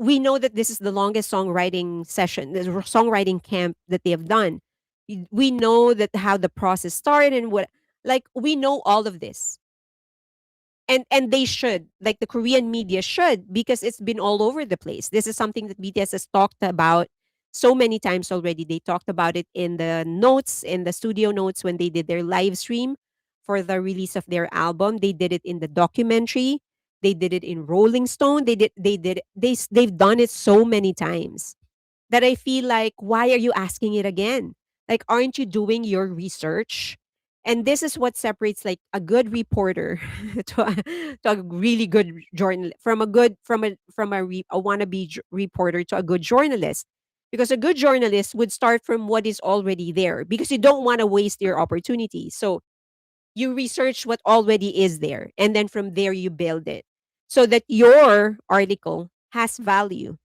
we know that this is the longest songwriting session, the songwriting camp that they have done. We know that how the process started and what, like, we know all of this. And they should, like, the Korean media should, because it's been all over the place. This is something that BTS has talked about so many times already. They talked about it in the notes, in the studio notes, when they did their live stream for the release of their album. They did it in the documentary. They did it in Rolling Stone. They've done it so many times that I feel like, why are you asking it again? Like, aren't you doing your research? And this is what separates, like, a good reporter to a really good journal, from a good from a wannabe reporter to a good journalist. Because a good journalist would start from what is already there, because you don't want to waste your opportunity. So you research what already is there, and then from there you build it so that your article has value.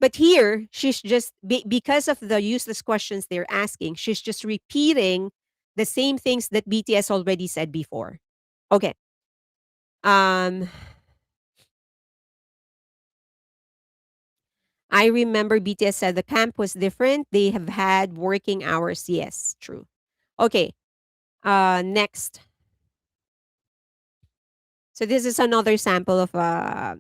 But here, she's just because of the useless questions they're asking, she's just repeating the same things that BTS already said before. Okay. Um, I remember BTS said the camp was different. They have had working hours. Yes, true. Okay. Next. So this is another sample of a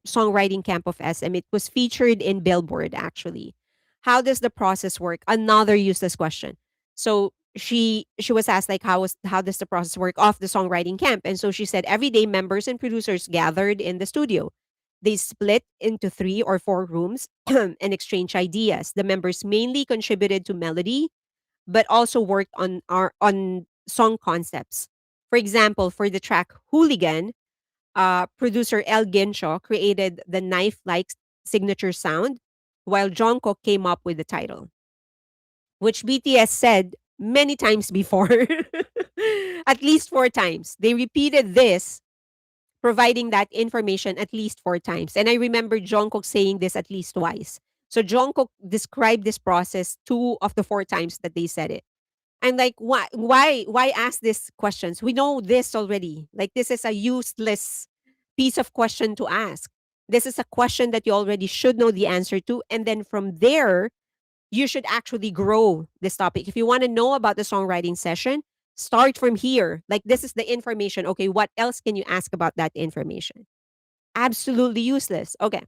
songwriting camp of SM. It was featured in Billboard, actually. How does the process work? Another useless question. So she was asked, like, how does the process work of the songwriting camp? And so she said every day members and producers gathered in the studio. They split into 3 or 4 rooms and exchange ideas. The members mainly contributed to melody, but also worked on song concepts. For example, for the track Hooligan, producer El Gensho created the knife-like signature sound, while Jungkook came up with the title, which BTS said many times before, at least 4 times. They repeated this, providing that information at least 4 times. And I remember Jungkook saying this at least twice. So Jungkook described this process 2 of the 4 times that they said it. I'm like, why ask these questions? We know this already. Like, this is a useless piece of question to ask. This is a question that you already should know the answer to. And then from there, you should actually grow this topic. If you want to know about the songwriting session, start from here. Like, this is the information. Okay, what else can you ask about that information? Absolutely useless. Okay.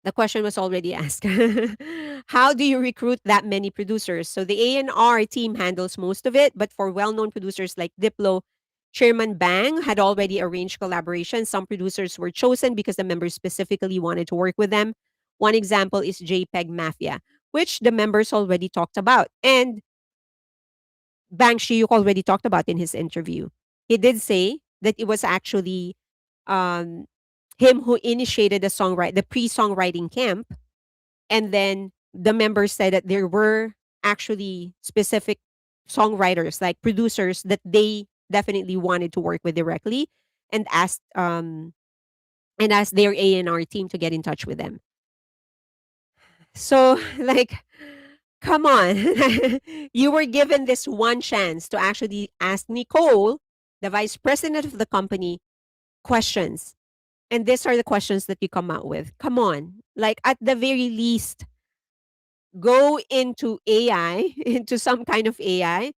The question was already asked. How do you recruit that many producers? So the A&R team handles most of it, but for well-known producers like Diplo, Chairman Bang had already arranged collaboration. Some producers were chosen because the members specifically wanted to work with them. One example is JPEG Mafia, which the members already talked about. And Bang HYUK already talked about in his interview. He did say that it was actually um, him who initiated the pre-songwriting camp, and then the members said that there were actually specific songwriters, like producers, that they definitely wanted to work with directly, and asked their A&R team to get in touch with them. So, like, come on. You were given this one chance to actually ask Nicole, the vice president of the company, questions. And these are the questions that you come out with. Come on. Like, at the very least, go into AI, into some kind of AI,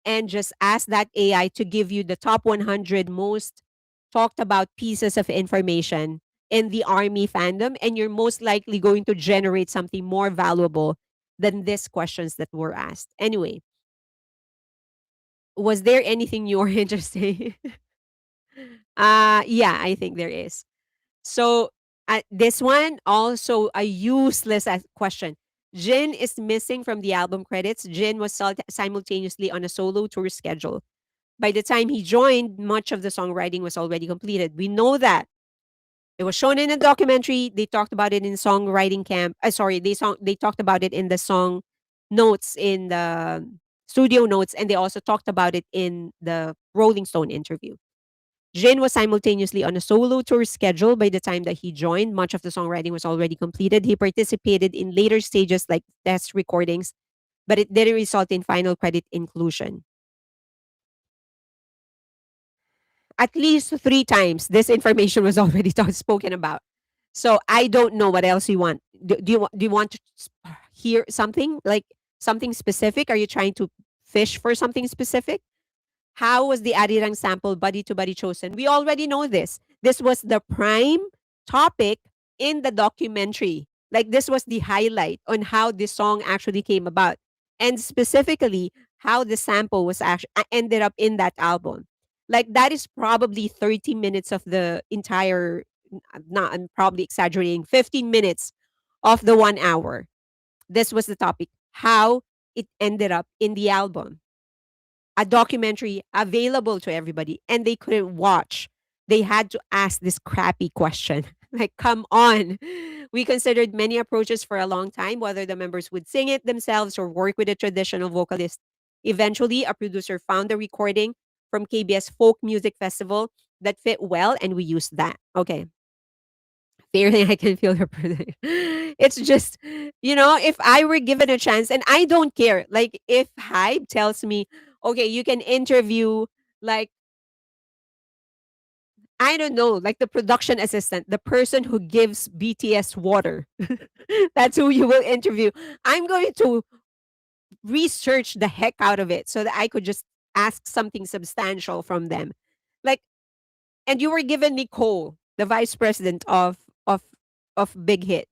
and just ask that AI to give you the top 100 most talked about pieces of information in the army fandom. And you're most likely going to generate something more valuable than these questions that were asked. Anyway, was there anything you were interested? Yeah, I think there is. So this one also a useless question. Jin is missing from the album credits. Jin was simultaneously on a solo tour schedule. By the time he joined, much of the songwriting was already completed. We know that. It was shown in a documentary. They talked about it in songwriting camp. Sorry, they talked about it in the song notes, in the studio notes, and they also talked about it in the Rolling Stone interview. Jin was simultaneously on a solo tour schedule by the time that he joined. Much of the songwriting was already completed. He participated in later stages like test recordings, but it didn't result in final credit inclusion. at least 3 times this information was already spoken about. So I don't know what else you want. Do you want to hear something like something specific? Are you trying to fish for something specific? How was the Arirang sample body to body chosen? We already know this. This was the prime topic in the documentary. Like this was the highlight on how this song actually came about, and specifically how the sample was actually ended up in that album. Like that is probably 30 minutes of the entire. Not, I'm probably exaggerating. 15 minutes of the 1 hour. This was the topic. How it ended up in the album, a documentary available to everybody, and they couldn't watch. They had to ask this crappy question. Like, come on. We considered many approaches for a long time, whether the members would sing it themselves or work with a traditional vocalist. Eventually, a producer found a recording from KBS Folk Music Festival that fit well, and we used that. Okay. Feeling I can feel your prediction. It's just, if I were given a chance, and I don't care, like if Hybe tells me, okay, you can interview, like, I don't know, like the production assistant, the person who gives BTS water. That's who you will interview. I'm going to research the heck out of it so that I could just ask something substantial from them. Like, and you were given Nicole, the vice president of Big Hit.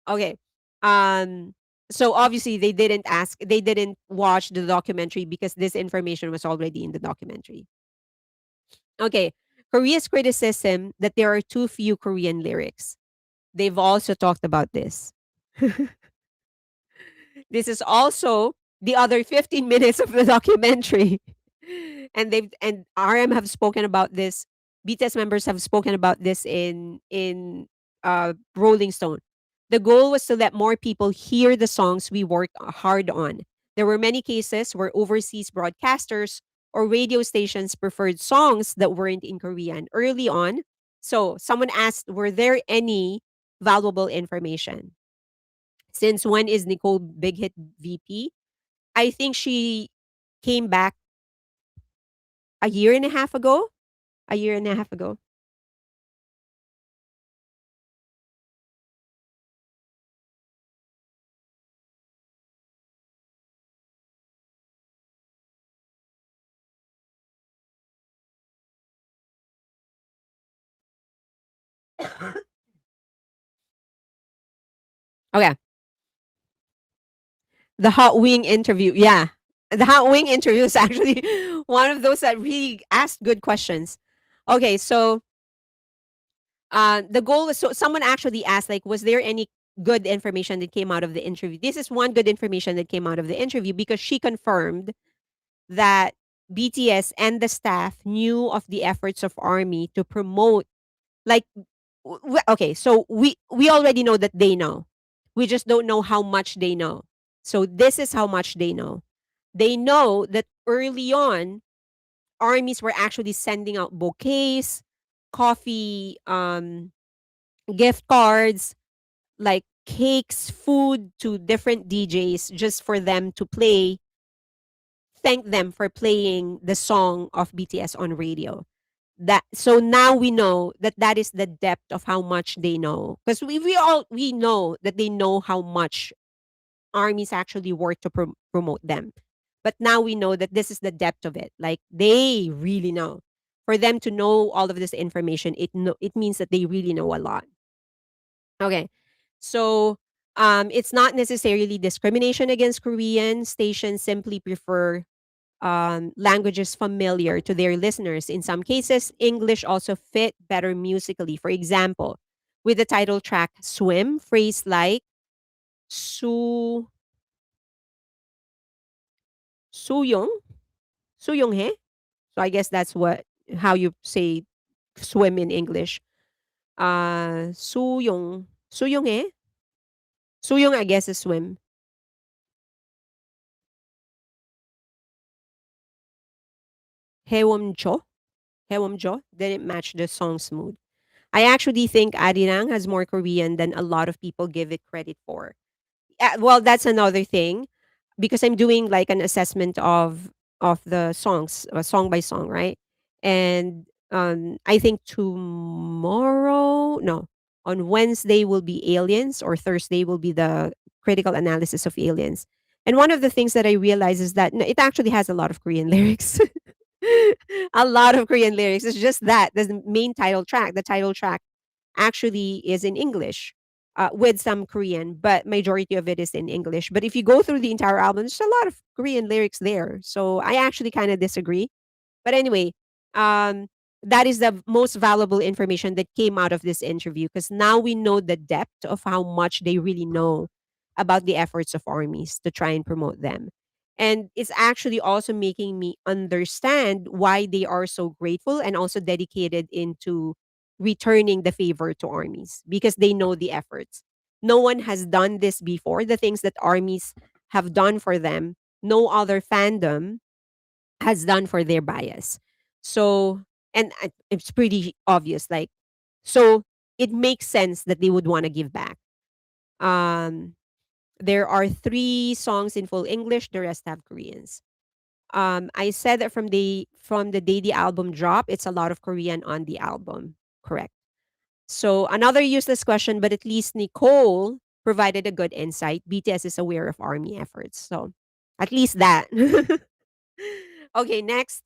Okay. Um so obviously they didn't watch the documentary because this information was already in the documentary. Okay. Korea's criticism that there are too few Korean lyrics. They've also talked about this. This is also the other 15 minutes of the documentary. And RM have spoken about this. BTS members have spoken about this in Rolling Stone. The goal was to let more people hear the songs we worked hard on. There were many cases where overseas broadcasters or radio stations preferred songs that weren't in Korean early on. So someone asked, were there any valuable information? Since when is Nicole Big Hit VP? I think she came back a year and a half ago. A year and a half ago. Okay. The Hot Wing interview. Yeah. The Hot Wing interview is actually one of those that really asked good questions. Okay, so the goal was, so someone actually asked, like, was there any good information that came out of the interview? This is one good information that came out of the interview because she confirmed that BTS and the staff knew of the efforts of Army to promote, like, okay, so we already know that they know. We just don't know how much they know. So this is how much they know. They know that early on, armies were actually sending out bouquets, coffee, gift cards, like cakes, food to different DJs just for them to play, thank them for playing the song of BTS on radio. That, so now we know that that is the depth of how much they know, because we know that they know how much armies actually work to promote them, but now we know that this is the depth of it. Like they really know. For them to know all of this information, it means that they really know a lot. Okay. So it's not necessarily discrimination against Korean stations, simply prefer languages familiar to their listeners. In some cases, English also fit better musically. For example, with the title track Swim, phrase like Su Suyong, Suyong he. So I guess that's what how you say swim in English. Suyong he. Suyong I guess is swim. Hewomjo. Hewomjo didn't match the song's mood. I actually think Arirang has more Korean than a lot of people give it credit for. Well, that's another thing because I'm doing like an assessment of the songs, song by song, right? And I think tomorrow, no, on Wednesday will be aliens, or Thursday will be the critical analysis of aliens. And one of the things that I realize is that it actually has a lot of Korean lyrics. A lot of Korean lyrics. It's just that the main title track, the title track actually is in English, with some Korean, but majority of it is in English. But if you go through the entire album, there's a lot of Korean lyrics there. So I actually kind of disagree. But anyway, um, that is the most valuable information that came out of this interview, because now we know the depth of how much they really know about the efforts of armies to try and promote them. And it's actually also making me understand why they are so grateful and also dedicated into returning the favor to armies, because they know the efforts. No one has done this before. The things that armies have done for them, no other fandom has done for their bias. So, and it's pretty obvious. Like, so it makes sense that they would want to give back. Um, there are 3 songs in full English. The rest have Koreans. I said that from the day the album dropped, it's a lot of Korean on the album. Correct. So another useless question, but at least Nicole provided a good insight. BTS is aware of army efforts. So at least that. Okay, next.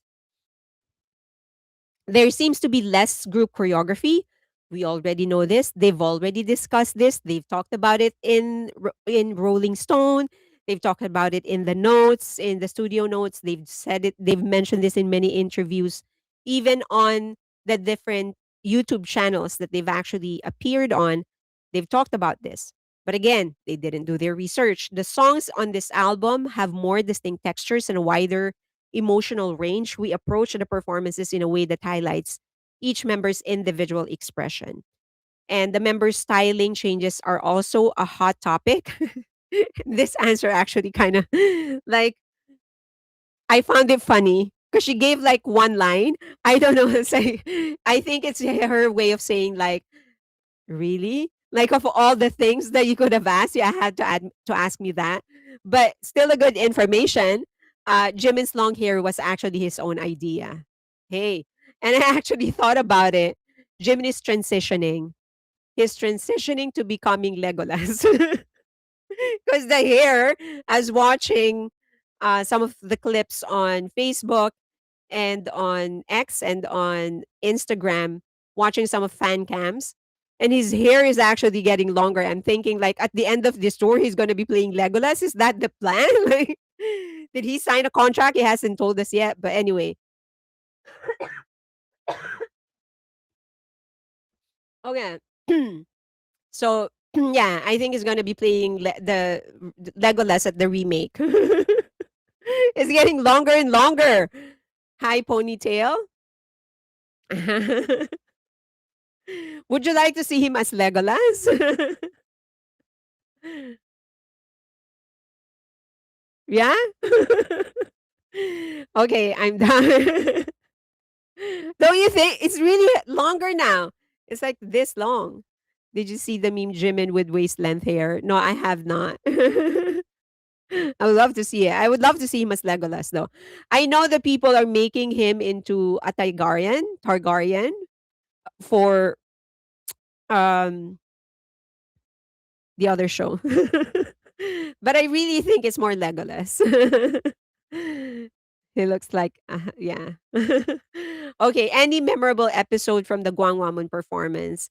There seems to be less group choreography. We already know this. They've already discussed this. They've talked about it in Rolling Stone. They've talked about it in the notes, in the studio notes. They've said it. They've mentioned this in many interviews, even on the different YouTube channels that they've actually appeared on. They've talked about this. But again, they didn't do their research. The songs on this album have more distinct textures and a wider emotional range. We approach the performances in a way that highlights each member's individual expression. And the members' styling changes are also a hot topic. This answer actually kind of like, I found it funny because she gave like one line. I don't know. Say, I think it's her way of saying like, really? Like, of all the things that you could have asked, you had to ask me that. But still a good information. Jimin's long hair was actually his own idea. Hey, and I actually thought about it. Jimin is transitioning. He's transitioning to becoming Legolas. Because the hair, as watching some of the clips on Facebook and on X and on Instagram, watching some of fan cams. And his hair is actually getting longer. I'm thinking, like, at the end of this tour, he's going to be playing Legolas. Is that the plan? Like, did he sign a contract? He hasn't told us yet. But anyway, okay. So, yeah, I think he's going to be playing the Legolas at the remake. It's getting longer and longer. High ponytail. Would you like to see him as Legolas? Yeah? Okay, I'm done. Don't you think it's really longer now? It's like this long. Did you see the meme Jimin with waist length hair? No, I have not. I would love to see it. I would love to see him as Legolas though. I know that people are making him into a Targaryen for um the other show. But I really think it's more Legolas. He looks like, yeah. Okay, any memorable episode from the Gwangwamun performance?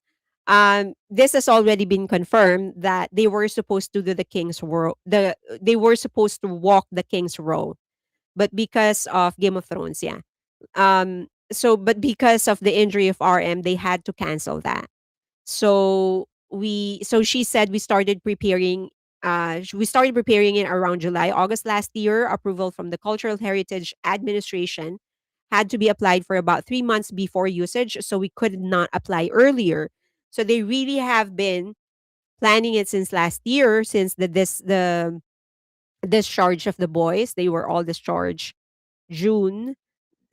This has already been confirmed that they were supposed to do the King's Row. They were supposed to walk the King's Row, but because of Game of Thrones, yeah. But because of the injury of RM, they had to cancel that. So she said we started preparing it around July, August last year. Approval from the Cultural Heritage Administration had to be applied for about 3 months before usage, so we could not apply earlier. So they really have been planning it since last year, since the discharge of the boys. They were all discharged June.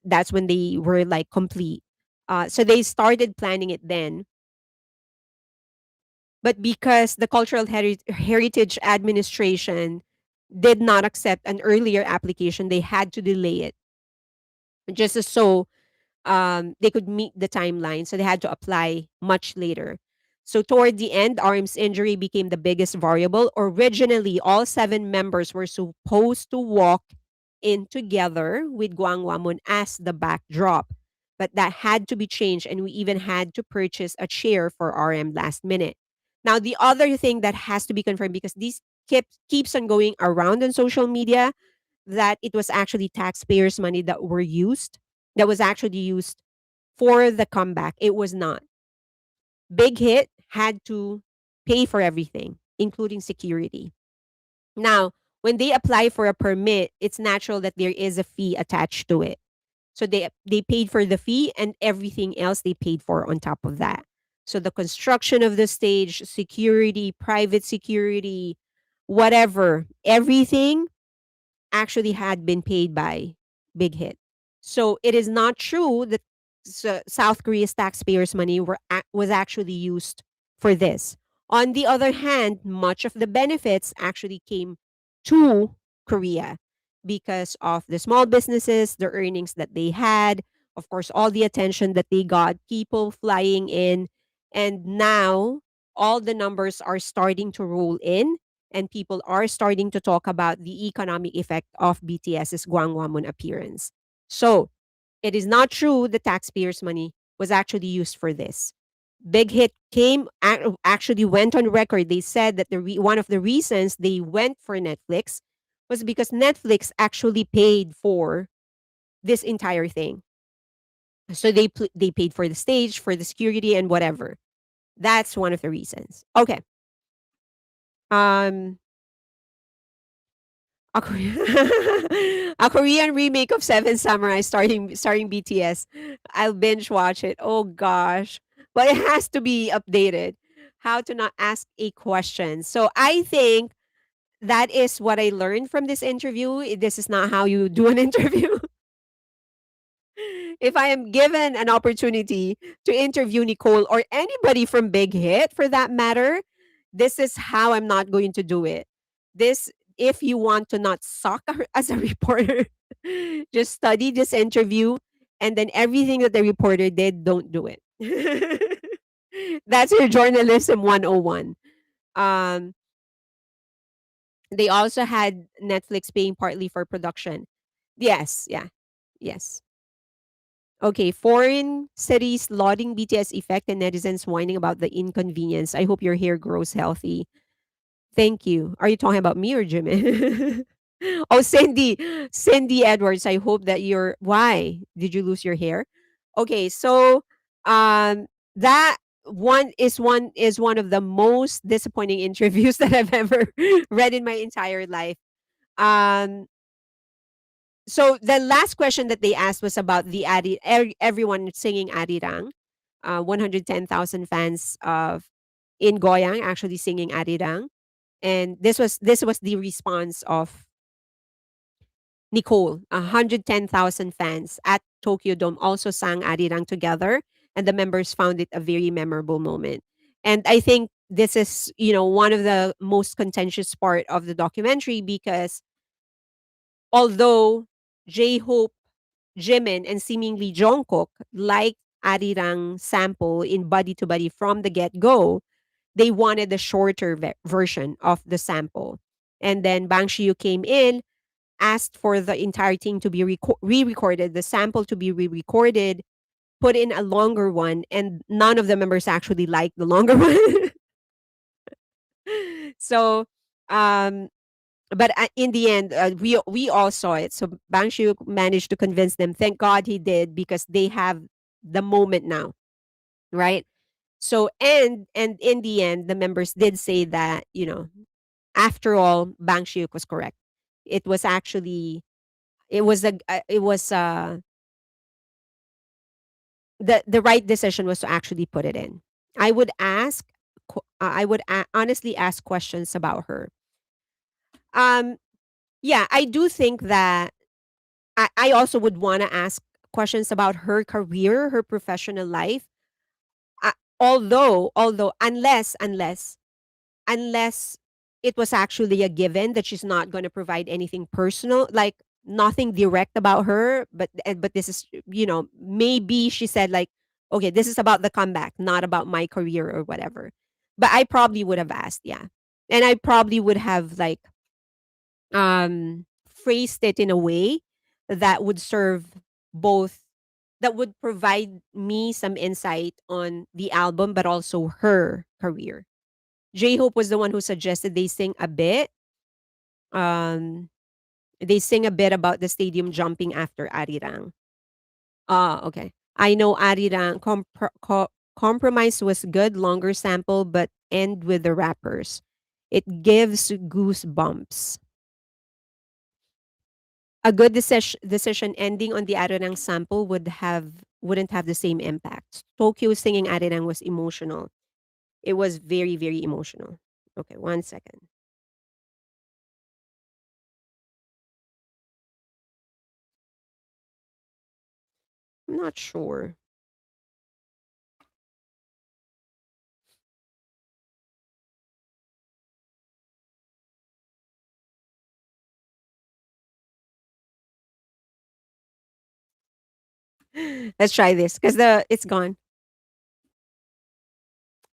That's when they were like complete. So they started planning it then. But because the Cultural Heritage Administration did not accept an earlier application, they had to delay it. Just so they could meet the timeline, so they had to apply much later. So toward the end, RM's injury became the biggest variable. Originally, all seven members were supposed to walk in together with Guangwamun as the backdrop. But that had to be changed, and we even had to purchase a chair for RM last minute. Now, the other thing that has to be confirmed, because this keeps on going around on social media, that it was actually taxpayers' money that was actually used for the comeback. It was not. Big Hit had to pay for everything, including security. Now, when they apply for a permit, it's natural that there is a fee attached to it. So they paid for the fee and everything else they paid for on top of that. So the construction of the stage, security, private security, whatever, everything actually had been paid by Big Hit. So it is not true that South Korea's taxpayers' money was actually used for this. On the other hand, much of the benefits actually came to Korea because of the small businesses, the earnings that they had, of course, all the attention that they got, people flying in. And now all the numbers are starting to roll in, and people are starting to talk about the economic effect of BTS's Gwangwamun appearance. So, it is not true the taxpayers' money was actually used for this. Big Hit actually went on record. They said that one of the reasons they went for Netflix was because Netflix actually paid for this entire thing. So they paid for the stage, for the security, and whatever. That's one of the reasons. Okay. Um, A Korean, a Korean remake of Seven Samurai starring BTS. I'll binge watch it. Oh gosh. But it has to be updated. How to not ask a question. So I think that is what I learned from this interview. This is not how you do an interview. If I am given an opportunity to interview Nicole or anybody from Big Hit for that matter, this is how I'm not going to do it. This, if you want to not suck as a reporter, just study this interview, and then everything that the reporter did, don't do it. That's your journalism 101. Um, they also had Netflix paying partly for production. Yes, yeah, yes. Okay, foreign cities lauding BTS effect and netizens whining about the inconvenience. I hope your hair grows healthy. Thank you. Are you talking about me or Jimmy? Oh, Cindy Edwards. I hope that you're. Why did you lose your hair? Okay, so that one of the most disappointing interviews that I've ever read in my entire life. Um, so the last question that they asked was about the everyone singing Arirang. 110,000 fans of in Goyang actually singing Arirang, and this was the response of Nicole. 110,000 fans at Tokyo Dome also sang Arirang together, and the members found it a very memorable moment. And I think this is, one of the most contentious part of the documentary because although J-Hope, Jimin, and seemingly Jungkook liked Arirang sample in Body to Body from the get-go, they wanted the shorter version of the sample. And then Bang Shiyu came in, asked for the entire thing to be re-recorded, the sample to be re-recorded, put in a longer one, and none of the members actually liked the longer one. So, um, but in the end, we all saw it. So Bang Shiyu managed to convince them. Thank God he did because they have the moment now, right? So and in the end, the members did say that after all, Bang Shiuk was correct. It was actually it was the right decision was to actually put it in. I would ask honestly ask questions about her. Um yeah, I do think that I also would want to ask questions about her career, her professional life. Although unless it was actually a given that she's not going to provide anything personal, like nothing direct about her, but this is, maybe she said like, okay, this is about the comeback, not about my career or whatever. But I probably would have asked, yeah. And I probably would have like phrased it in a way that would serve both, that would provide me some insight on the album but also her career. J-Hope was the one who suggested they sing a bit. Um they sing a bit about the stadium jumping after Arirang. Ah, okay. I know Arirang compromise was good, longer sample, but end with the rappers. It gives goosebumps. A good decision ending on the Arirang sample wouldn't have the same impact. Tokyo singing Arirang was emotional. It was very, very emotional. Okay, 1 second. I'm not sure. Let's try this because the it's gone.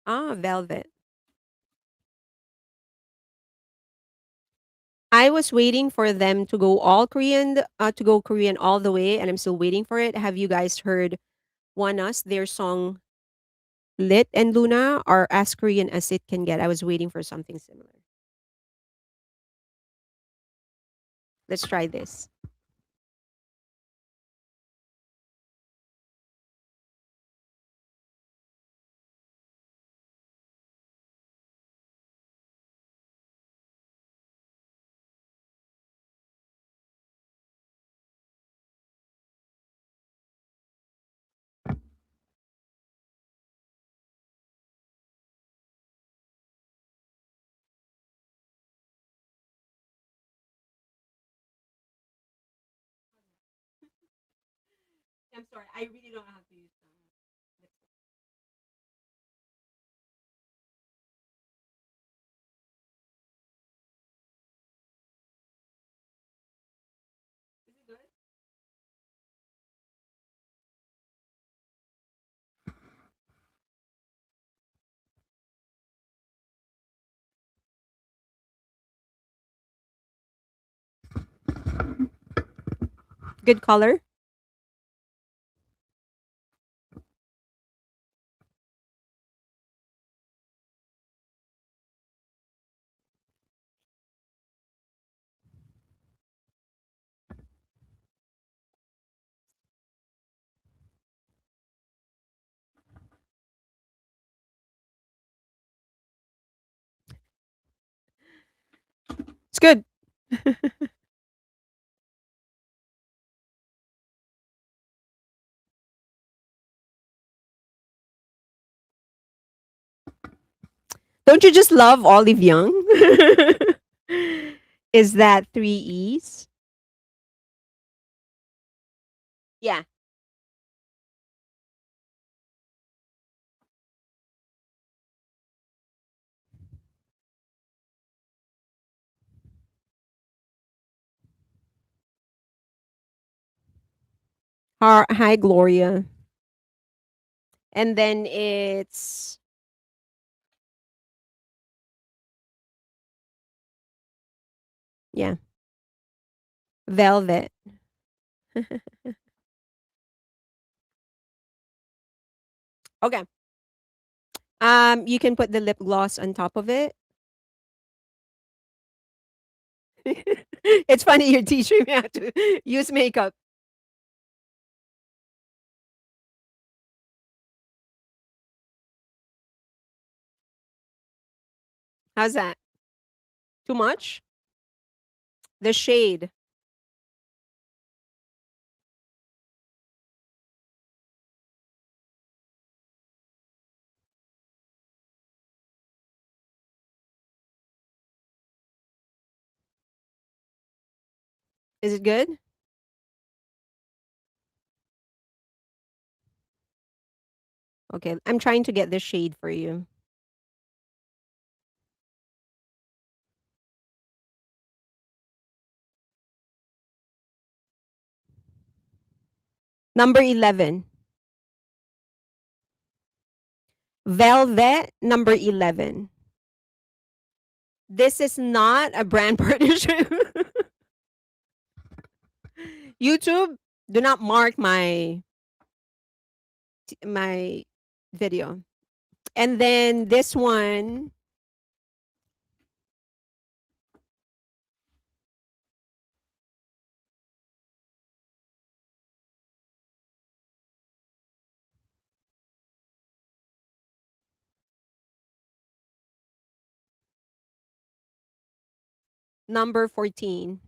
Ah, Velvet. I was waiting for them to go all Korean, to go Korean all the way, and I'm still waiting for it. Have you guys heard One Us, their song Lit and Luna are as Korean as it can get? I was waiting for something similar. Let's try this. I'm sorry, I really don't know how to use them. Is it good? Good color? It's good. Don't you just love Olive Young? Is that three E's? Yeah. Hi, Gloria. And then it's, yeah, Velvet. Okay. You can put the lip gloss on top of it. It's funny you're teaching me how to use makeup. How's that? Too much? The shade. Is it good? Okay, I'm trying to get the shade for you. Number 11. Velvet, number 11. This is not a brand partnership. YouTube, do not mark my video. And then this one, number 14.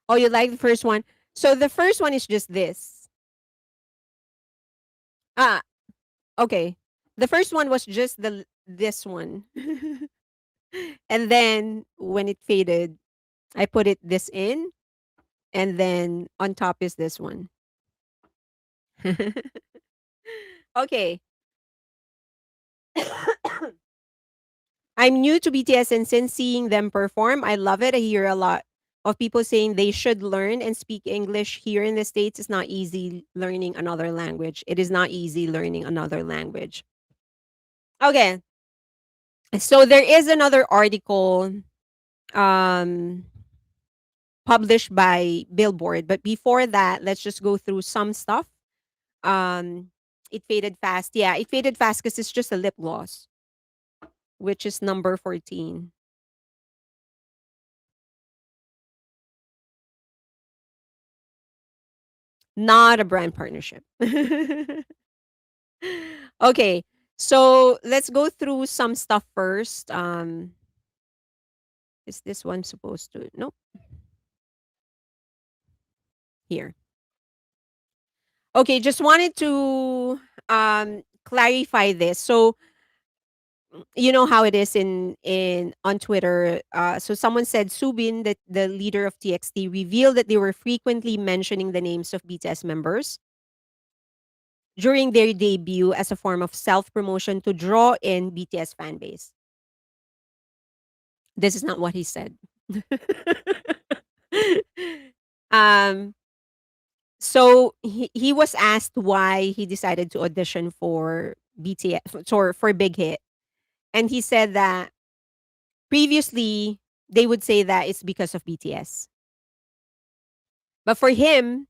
Oh, you like the first one? So the first one is just this. Ah, okay. The first one was just this one. And then when it faded, I put it this in, and then on top is this one. Okay. I'm new to BTS, and since seeing them perform, I love it. I hear a lot of people saying they should learn and speak English here in the States. It's not easy learning another language. It is not easy learning another language. Okay. So there is another article um published by Billboard, but before that, let's just go through some stuff. Um it faded fast. Yeah, it faded fast because it's just a lip gloss, which is number 14. Not a brand partnership. Okay. So let's go through some stuff first. Is this one supposed to? Nope. Here. Okay, just wanted to clarify this. So you know how it is in on Twitter. So someone said Subin, that the leader of TXT, revealed that they were frequently mentioning the names of BTS members during their debut as a form of self-promotion to draw in BTS fan base. This is not what he said. um so he was asked why he decided to audition for BTS, for Big Hit, and he said that previously they would say that it's because of BTS. But for him,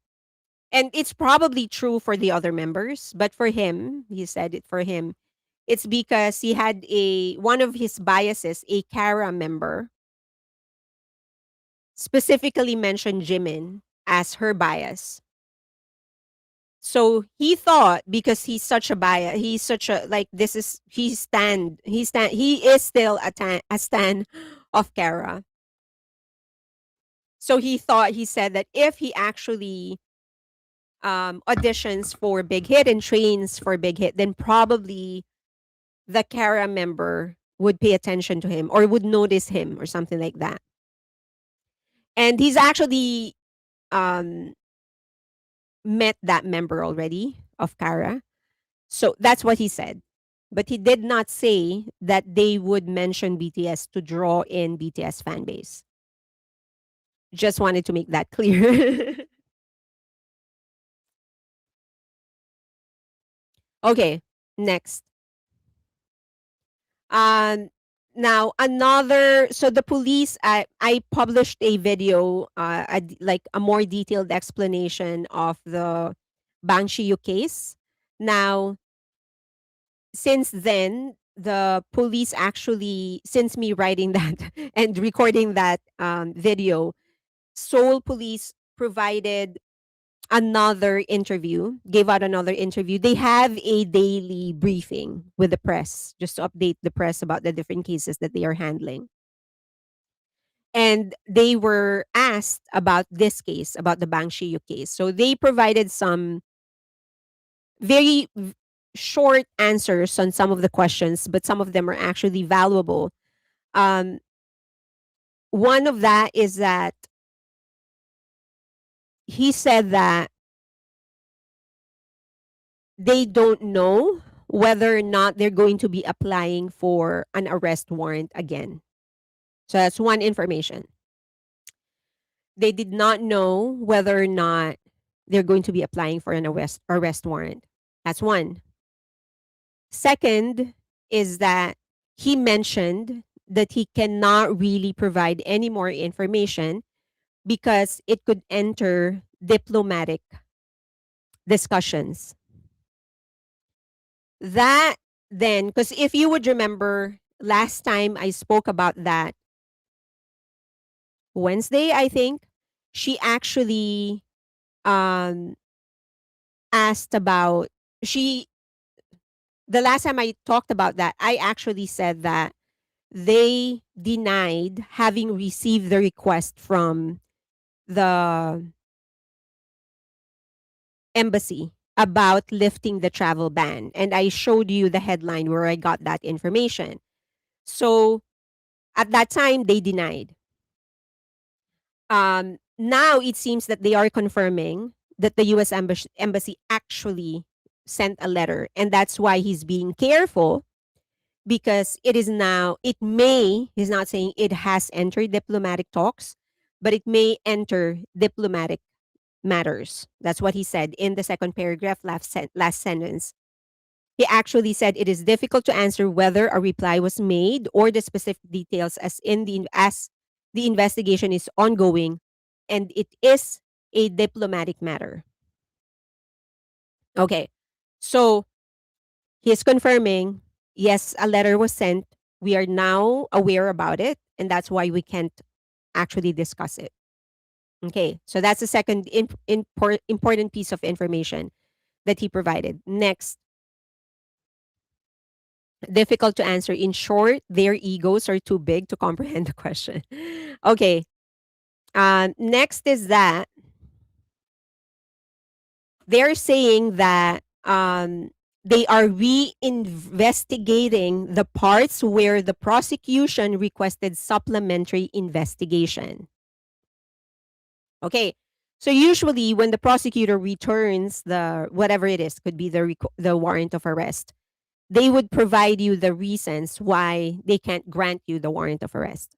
and it's probably true for the other members, but for him, he said it for him, it's because he had a one of his biases, a Kara member, specifically mentioned Jimin as her bias. So he thought, because he's such a bias, he's such a, like, this is he is still a stan of Kara. So he thought, he said that if he actually auditions for Big Hit and trains for Big Hit, then probably the Kara member would pay attention to him or would notice him or something like that. And he's actually um, met that member already of Kara. So that's what he said. But he did not say that they would mention BTS to draw in BTS fan base. Just wanted to make that clear. Okay, next. Um, Now another, so the police, I published a video, like a more detailed explanation of the Bang Shiyu case. Now, since then, the police actually, since me writing that and recording that video, Seoul police provided another interview, gave out another interview. They have a daily briefing with the press just to update the press about the different cases that they are handling. And they were asked about this case, about the Bang Shiyu case. So they provided some very short answers on some of the questions, but some of them are actually valuable. Um, One of that is that he said that they don't know whether or not they're going to be applying for an arrest warrant again. So that's one information. They did not know whether or not they're going to be applying for an arrest warrant. That's one. Second is that he mentioned that he cannot really provide any more information because it could enter diplomatic discussions. That then, because if you would remember, last time I spoke about that Wednesday, I think, she actually um, asked about, she, the last time I talked about that, I actually said that they denied having received the request from the embassy about lifting the travel ban. And I showed you the headline where I got that information. So at that time, they denied. Now it seems that they are confirming that the US embassy actually sent a letter. And that's why he's being careful, because it is now, it may, he's not saying it has entered diplomatic talks, but it may enter diplomatic matters. That's what he said in the second paragraph, last sentence. He actually said it is difficult to answer whether a reply was made or the specific details as the investigation is ongoing and it is a diplomatic matter. Okay. So he is confirming, yes, a letter was sent. We are now aware about it, and that's why we can't actually discuss it. Okay. So that's the second important piece of information that he provided. Next, difficult to answer. In short, their egos are too big to comprehend the question. Okay. Next is that they're saying that they are reinvestigating the parts where the prosecution requested supplementary investigation. Okay. So usually when the prosecutor returns the whatever it is, could be the warrant of arrest, they would provide you the reasons why they can't grant you the warrant of arrest.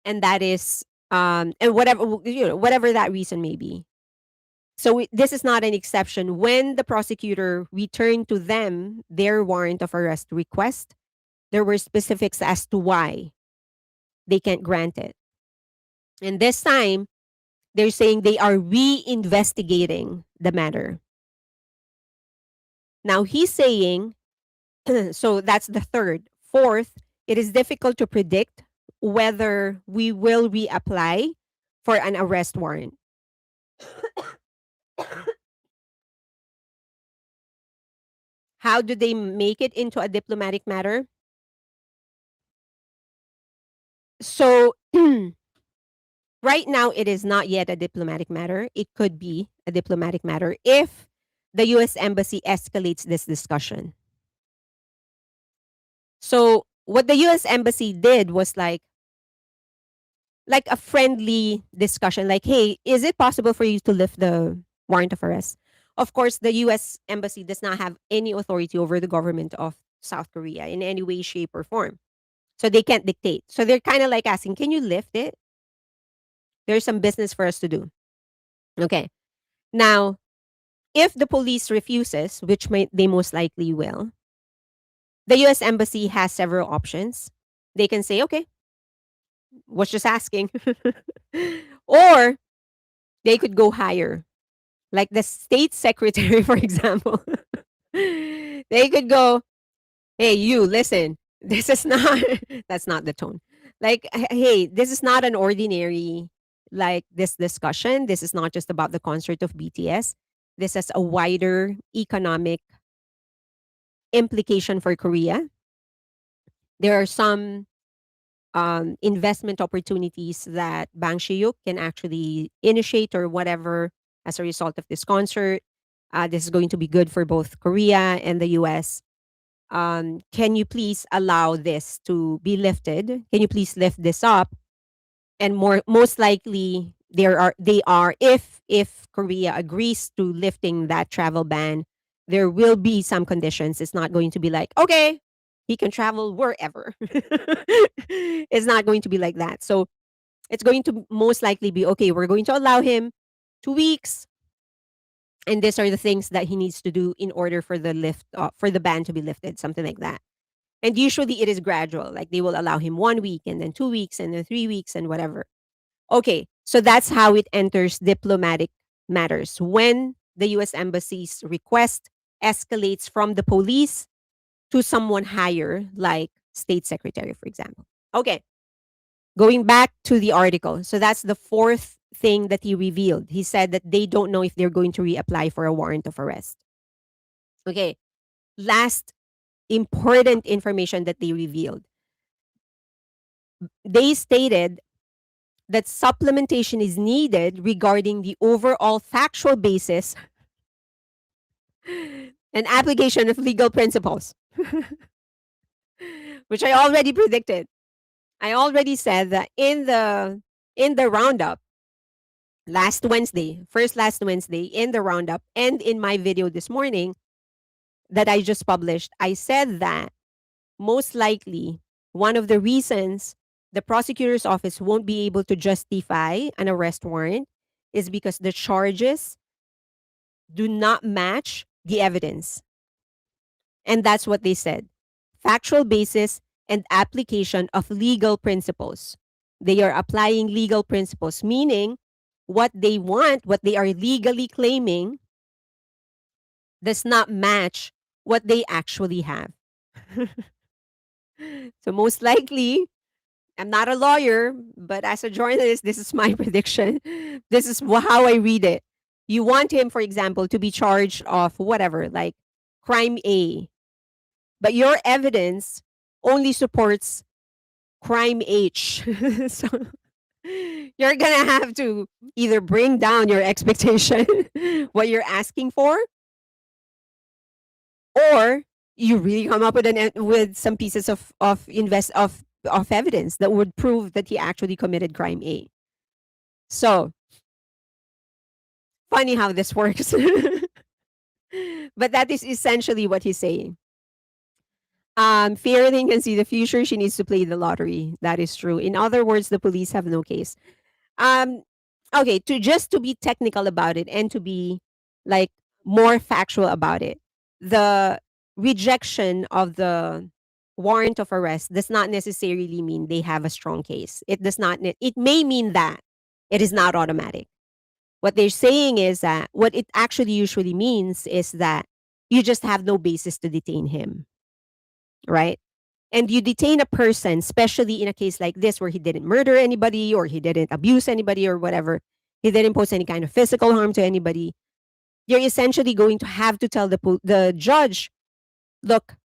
And that is and whatever that reason may be. So this is not an exception. When the prosecutor returned to them their warrant of arrest request, there were specifics as to why they can't grant it. And this time, they're saying they are reinvestigating the matter. Now he's saying, so that's the third. Fourth, it is difficult to predict whether we will reapply for an arrest warrant. How do they make it into a diplomatic matter? So right now, it is not yet a diplomatic matter. It could be a diplomatic matter if the US Embassy escalates this discussion. So what the US Embassy did was like a friendly discussion, like, hey, is it possible for you to lift the warrant of arrest? Of course, the US Embassy does not have any authority over the government of South Korea in any way, shape, or form. So they can't dictate. So they're kind of like asking, can you lift it? There's some business for us to do. Okay. Now, if the police refuses, which they most likely will, the US Embassy has several options. They can say, okay, was just asking. Or they could go higher. Like the state secretary, for example. They could go, hey, you, listen, this is not, that's not the tone. Like, hey, this is not an ordinary, like, this discussion. This is not just about the concert of BTS. This has a wider economic implication for Korea. There are some investment opportunities that Bang HYUK can actually initiate or whatever as a result of this concert. This is going to be good for both Korea and the US. Can you please allow this to be lifted? Can you please lift this up? And most likely they are if Korea agrees to lifting that travel ban, There will be some conditions. It's not going to be like, okay, he can travel wherever. It's not going to be like that. So it's going to most likely be okay, we're going to allow him 2 weeks, and these are the things that he needs to do in order for for the ban to be lifted, something like that. And usually it is gradual. Like they will allow him 1 week and then 2 weeks and then 3 weeks and whatever. Okay, so that's how it enters diplomatic matters. When the US Embassy's request escalates from the police to someone higher, like State Secretary, for example. Okay, going back to the article. So that's the fourth thing that he revealed. He said that they don't know if they're going to reapply for a warrant of arrest. Okay, last important information that they revealed. They stated that supplementation is needed regarding the overall factual basis and application of legal principles, which I already predicted. I already said that in the roundup last Wednesday in the roundup and in my video this morning that I just published, I said that most likely one of the reasons the prosecutor's office won't be able to justify an arrest warrant is because the charges do not match the evidence. And that's what they said. Factual basis and application of legal principles. They are applying legal principles, meaning what they want, what they are legally claiming, does not match what they actually have. So most likely, I'm not a lawyer, but as a journalist, this is my prediction. This is how I read it. You want him, for example, to be charged of whatever, like crime A, but your evidence only supports crime H. So you're gonna have to either bring down your expectation, what you're asking for, or you really come up with with some pieces of evidence that would prove that he actually committed crime A. So funny how this works. But that is essentially what he's saying. Fearling can see the future. She needs to play the lottery. That is true. In other words, the police have no case. Um, okay, to be technical about it and to be like more factual about it, the rejection of the warrant of arrest does not necessarily mean they have a strong case. It does not. It may mean that it is not automatic. What they're saying is that what it actually usually means is that you just have no basis to detain him, right? And you detain a person, especially in a case like this where he didn't murder anybody or he didn't abuse anybody or whatever, he didn't pose any kind of physical harm to anybody. You're essentially going to have to tell the judge, look,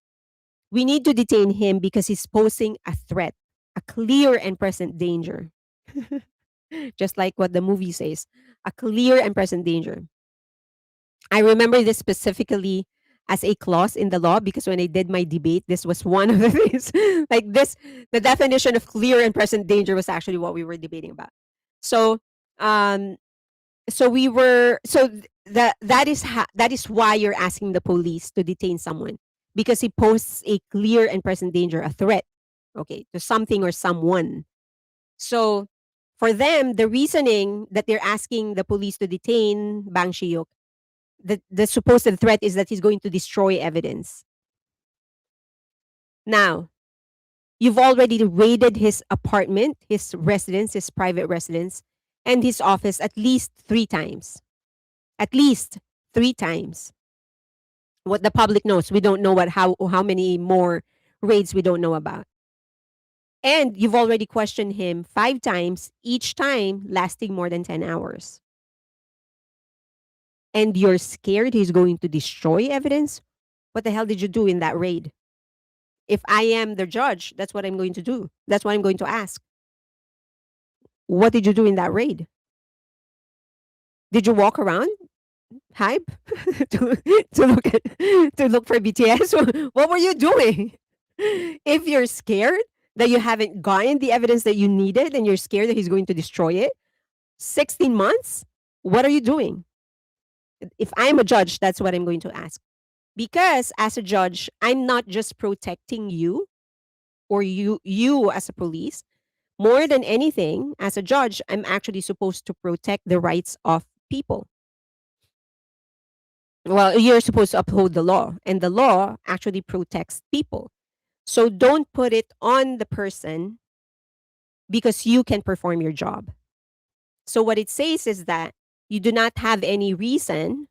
we need to detain him because he's posing a threat, a clear and present danger. Just like what the movie says, a clear and present danger. I remember this specifically as a clause in the law because when I did my debate, this was one of the things. Like this, the definition of clear and present danger was actually what we were debating about. So, um, that is why you're asking the police to detain someone because he poses a clear and present danger, a threat, okay, to something or someone. So, for them, the reasoning that they're asking the police to detain Bang Shiyok, the supposed threat is that he's going to destroy evidence. Now, you've already raided his apartment, his residence, his private residence, and his office at least 3 times. At least 3 times. What the public knows, we don't know how many more raids we don't know about. And you've already questioned him 5 times, each time lasting more than 10 hours. And you're scared he's going to destroy evidence? What the hell did you do in that raid? If I am the judge, that's what I'm going to do. That's what I'm going to ask. What did you do in that raid? Did you walk around, Hybe, to look for BTS? What were you doing? If you're scared that you haven't gotten the evidence that you needed and you're scared that he's going to destroy it, 16 months? What are you doing? If I'm a judge, that's what I'm going to ask. Because as a judge, I'm not just protecting you or you as a police. More than anything, as a judge, I'm actually supposed to protect the rights of people. Well, you're supposed to uphold the law, and the law actually protects people. So don't put it on the person because you can perform your job. So what it says is that you do not have any reason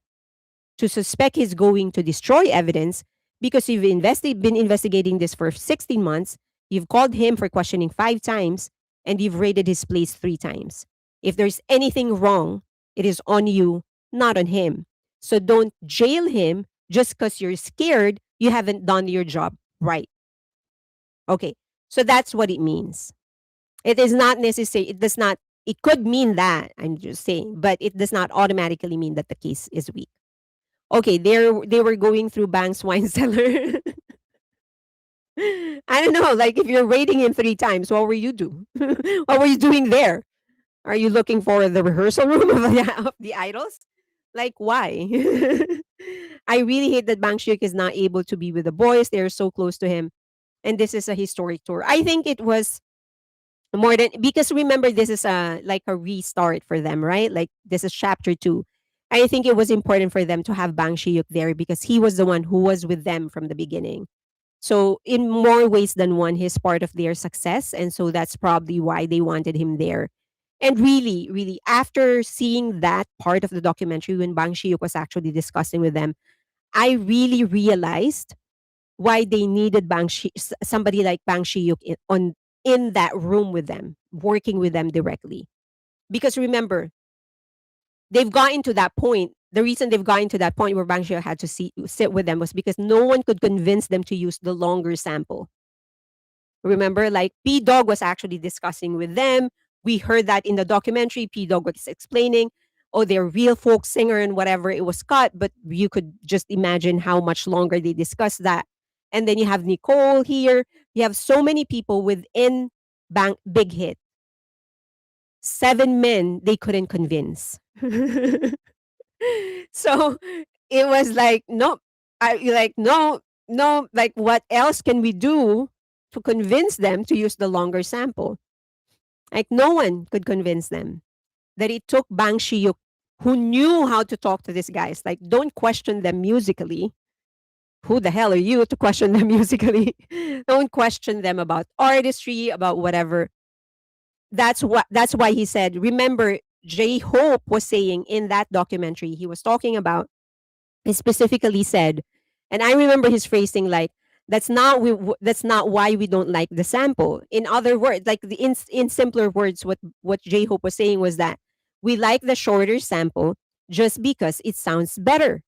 to suspect he's going to destroy evidence because you've been investigating this for 16 months. You've called him for questioning 5 times, and you've raided his place 3 times. If there's anything wrong, it is on you, not on him. So don't jail him just because you're scared you haven't done your job right. Okay, so that's what it means. It is not necessary. It does not. It could mean that, I'm just saying, but it does not automatically mean that the case is weak. Okay, they were going through Bang's wine cellar. I don't know, like if you're rating him 3 times, what were you do? What were you doing there? Are you looking for the rehearsal room of the idols? Like why? I really hate that Bang Shuk is not able to be with the boys. They're so close to him. And this is a historic tour. I think it was more than because remember this is a like a restart for them, right? Like this is chapter 2. I think it was important for them to have Bang Shiyuk there because he was the one who was with them from the beginning. So in more ways than one, he's part of their success, and so that's probably why they wanted him there. And really, really, after seeing that part of the documentary when Bang Shiyuk was actually discussing with them, I really realized why they needed somebody like Bang Shiyuk in that room with them, working with them directly. Because remember, they've gotten to that point. The reason they've gotten to that point where Bang Shiyuk had to sit with them was because no one could convince them to use the longer sample. Remember, like P Dog was actually discussing with them. We heard that in the documentary. P Dog was explaining, oh, they're real folk singer and whatever. It was cut, but you could just imagine how much longer they discussed that. And then you have Nicole here. You have so many people within Big Hit. 7 men they couldn't convince. So it was like, no, no, like what else can we do to convince them to use the longer sample? Like no one could convince them that it took Bang Shiyuk who knew how to talk to these guys. Like don't question them musically. Who the hell are you to question them musically? Don't question them about artistry, about whatever. That's why he said, remember, J Hope was saying in that documentary, he was talking about, he specifically said, and I remember his phrasing like, that's not why we don't like the sample. In other words, like in simpler words, what J Hope was saying was that we like the shorter sample just because it sounds better.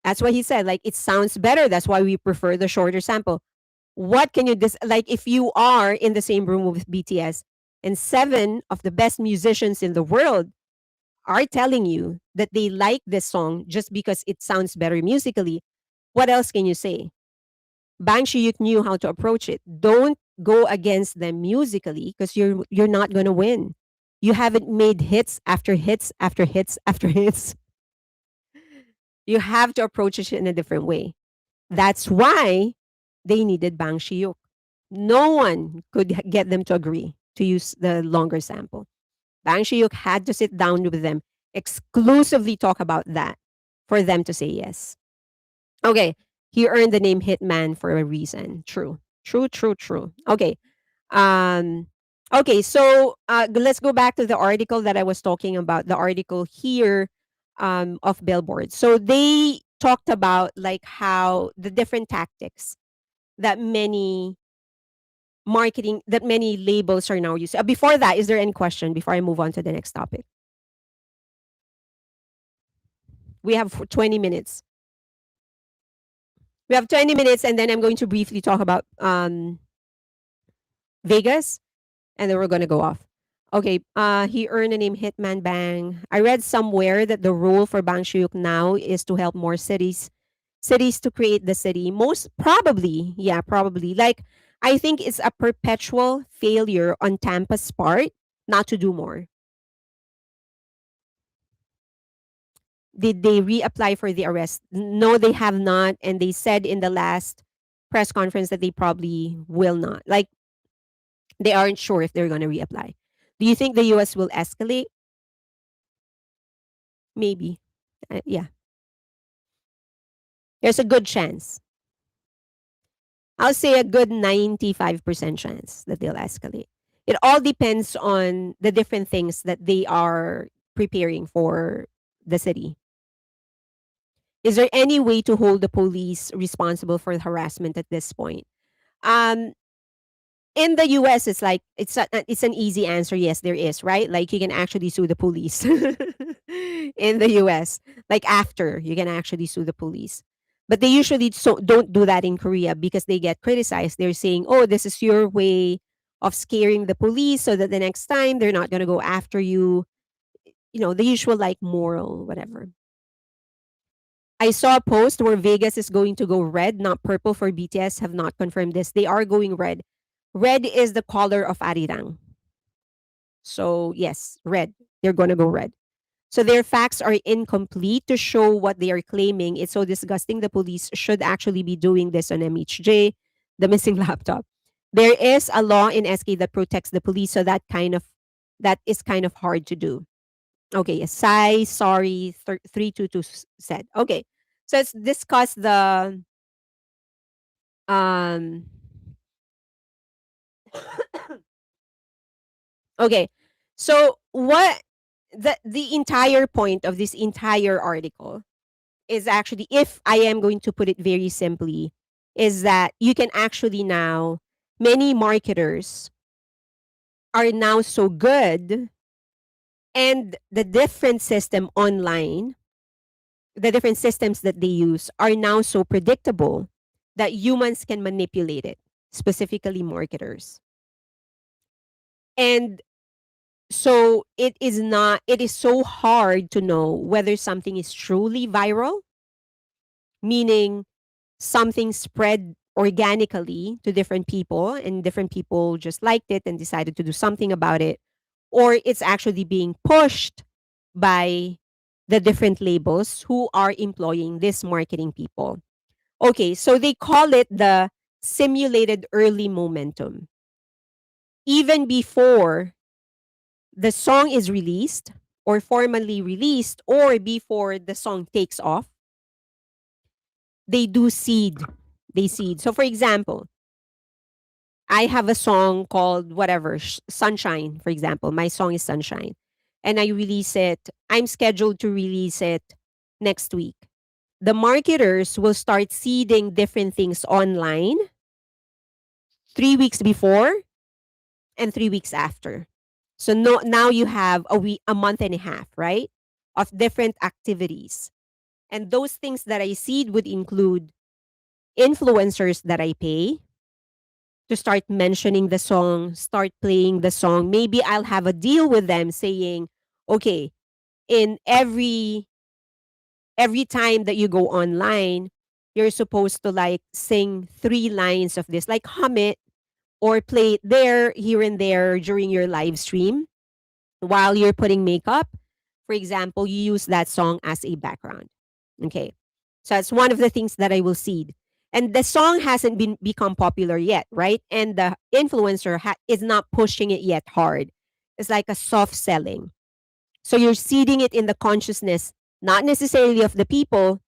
That's what he said. Like it sounds better. That's why we prefer the shorter sample. What can you like if you are in the same room with BTS and 7 of the best musicians in the world are telling you that they like this song just because it sounds better musically, what else can you say? Bang Shiyuk knew how to approach it. Don't go against them musically because you're not gonna win. You haven't made hits after hits after hits after hits. You have to approach it in a different way. That's why they needed Bang Shiyuk. No one could get them to agree to use the longer sample. Bang Shiyuk had to sit down with them, exclusively talk about that for them to say yes. Okay, he earned the name Hitman for a reason. True, true, true, true. Okay, um, okay. So let's go back to the article that I was talking about. The article here of Billboard. So they talked about like how the different tactics that many labels are now using. Before that, is there any question before I move on to the next topic? We have 20 minutes. We have 20 minutes, and then I'm going to briefly talk about Vegas, and then we're going to go off. Okay, he earned the name Hitman Bang. I read somewhere that the role for Bang Shuyuk now is to help more cities to create the city. Most probably, yeah, probably. Like, I think it's a perpetual failure on Tampa's part not to do more. Did they reapply for the arrest? No, they have not. And they said in the last press conference that they probably will not. Like, they aren't sure if they're going to reapply. Do you think the US will escalate? Maybe. Yeah. There's a good chance. I'll say a good 95% chance that they'll escalate. It all depends on the different things that they are preparing for the city. Is there any way to hold the police responsible for harassment at this point? Um, in the US, it's like it's an easy answer. Yes, there is, right? Like, you can actually sue the police in the US. Like, after you can actually sue the police, but they usually don't do that in Korea because they get criticized. They're saying, "Oh, this is your way of scaring the police, so that the next time they're not gonna go after you." You know, the usual like moral whatever. I saw a post where Vegas is going to go red, not purple for BTS. Have not confirmed this. They are going red. Red is the color of ARIRANG. So, yes, red. They're going to go red. So their facts are incomplete to show what they are claiming. It's so disgusting. The police should actually be doing this on MHJ, the missing laptop. There is a law in SK that protects the police, so that is kind of hard to do. Okay, yes. Sai, sorry, 322 said. Okay. So let's discuss the um okay. So what the entire point of this entire article is actually, if I am going to put it very simply, is that you can actually now, many marketers are now so good, and the different system online, the different systems that they use are now so predictable that humans can manipulate it, specifically marketers. And so it is so hard to know whether something is truly viral, meaning something spread organically to different people and different people just liked it and decided to do something about it, or it's actually being pushed by the different labels who are employing these marketing people. Okay, so they call it the simulated early momentum. Even before the song is released or formally released, or before the song takes off, they do seed. They seed. So, for example, I have a song called whatever, Sunshine, for example. My song is Sunshine. And I release it. I'm scheduled to release it next week. The marketers will start seeding different things online 3 weeks before and 3 weeks after. So no, now you have a month and a half, right? Of different activities. And those things that I seed would include influencers that I pay to start mentioning the song, start playing the song. Maybe I'll have a deal with them saying, okay, in every time that you go online, you're supposed to like sing 3 lines of this, like hum it or play it there, here and there during your live stream while you're putting makeup. For example, you use that song as a background. Okay. So that's one of the things that I will seed. And the song hasn't been become popular yet, right? And the influencer is not pushing it yet hard. It's like a soft selling. So you're seeding it in the consciousness, not necessarily of the people,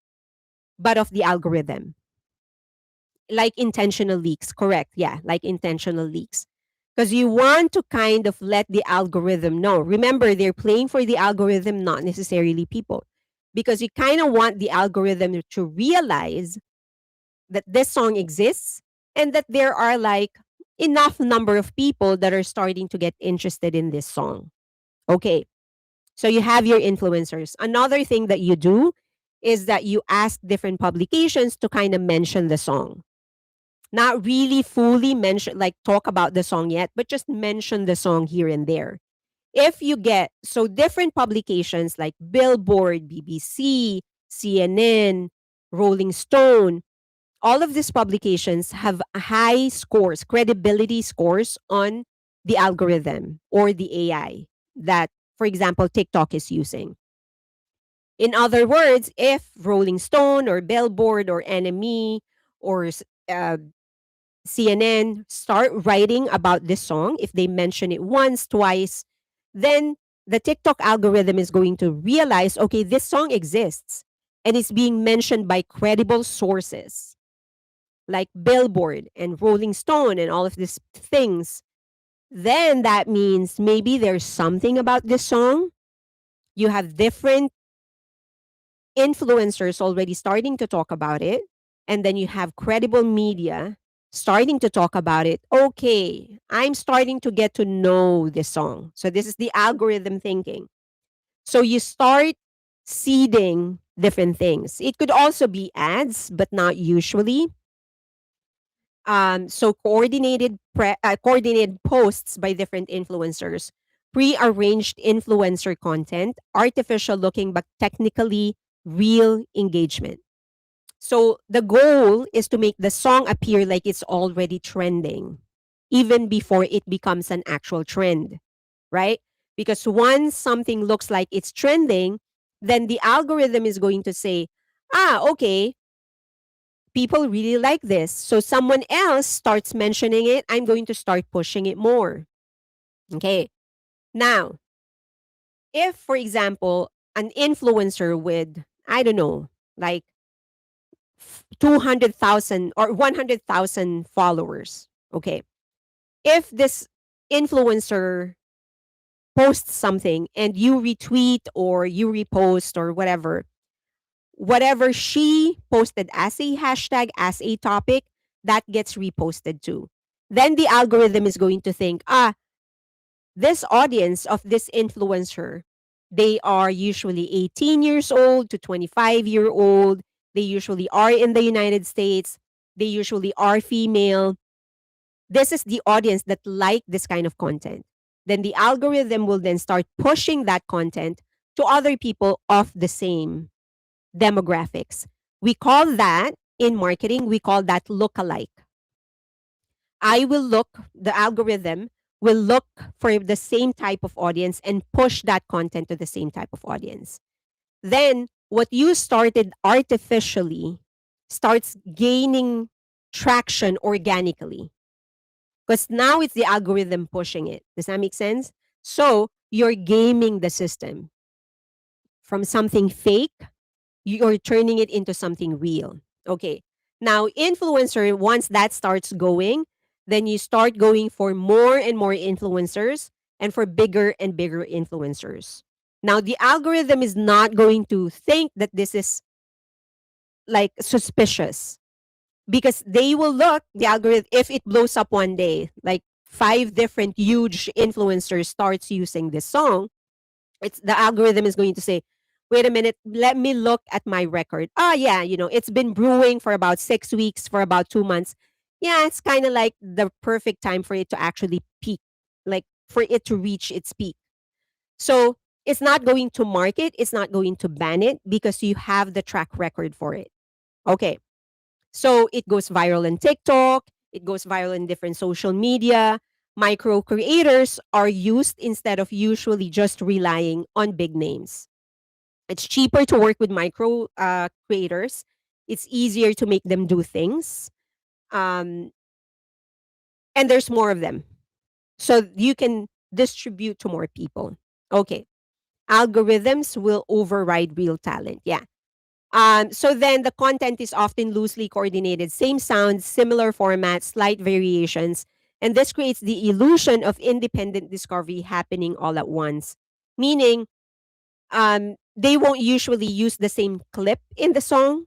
but of the algorithm. Like intentional leaks, correct? Yeah, like intentional leaks. Because you want to kind of let the algorithm know. Remember, they're playing for the algorithm, not necessarily people. Because you kind of want the algorithm to realize that this song exists and that there are like enough number of people that are starting to get interested in this song. Okay. So you have your influencers. Another thing that you do is that you ask different publications to kind of mention the song. Not really fully mention, like talk about the song yet, but just mention the song here and there. If you get, so different publications like Billboard, BBC, CNN, Rolling Stone, all of these publications have high scores, credibility scores on the algorithm or the AI that, for example, TikTok is using. In other words, if Rolling Stone or Billboard or NME or uh, CNN start writing about this song, if they mention it once, twice, then the TikTok algorithm is going to realize, okay, this song exists and it's being mentioned by credible sources like Billboard and Rolling Stone and all of these things. Then that means maybe there's something about this song. You have different influencers already starting to talk about it, and then you have credible media starting to talk about it. Okay, I'm starting to get to know this song. So this is the algorithm thinking. So you start seeding different things. It could also be ads, but not usually. So coordinated posts by different influencers, pre-arranged influencer content, artificial looking but technically real engagement. So the goal is to make the song appear like it's already trending, even before it becomes an actual trend, right? Because once something looks like it's trending, then the algorithm is going to say, okay, people really like this. So someone else starts mentioning it. I'm going to start pushing it more. Okay. Now, if, for example, an influencer with, I don't know, like 200,000 or 100,000 followers, okay, if this influencer posts something and you retweet or you repost or whatever she posted as a hashtag, as a topic, that gets reposted too. Then the algorithm is going to think, this audience of this influencer, they are usually 18 years old to 25-year-old. They usually are in the United States. They usually are female. This is the audience that like this kind of content. Then the algorithm will then start pushing that content to other people of the same demographics. We call that in marketing, we call that lookalike. The algorithm will look for the same type of audience and push that content to the same type of audience. Then what you started artificially starts gaining traction organically because now it's the algorithm pushing it. Does that make sense? So you're gaming the system from something fake, you're turning it into something real. Okay. Now, influencer, once that starts going, then you start going for more and more influencers and for bigger and bigger influencers. Now, the algorithm is not going to think that this is like suspicious because they will look, the algorithm, if it blows up one day, like five different huge influencers starts using this song, it's the algorithm is going to say, wait a minute, let me look at my record. Yeah, it's been brewing for about 6 weeks, for about 2 months. Yeah, it's kind of like the perfect time for it to actually peak, like for it to reach its peak. So it's not going to mark it, it's not going to ban it because you have the track record for it. Okay. So it goes viral in TikTok, it goes viral in different social media. Micro creators are used instead of usually just relying on big names. It's cheaper to work with micro creators. It's easier to make them do things. Um, and there's more of them. So you can distribute to more people. Okay. Algorithms will override real talent. Yeah. So then the content is often loosely coordinated, same sounds, similar formats, slight variations. And this creates the illusion of independent discovery happening all at once. Meaning, they won't usually use the same clip in the song.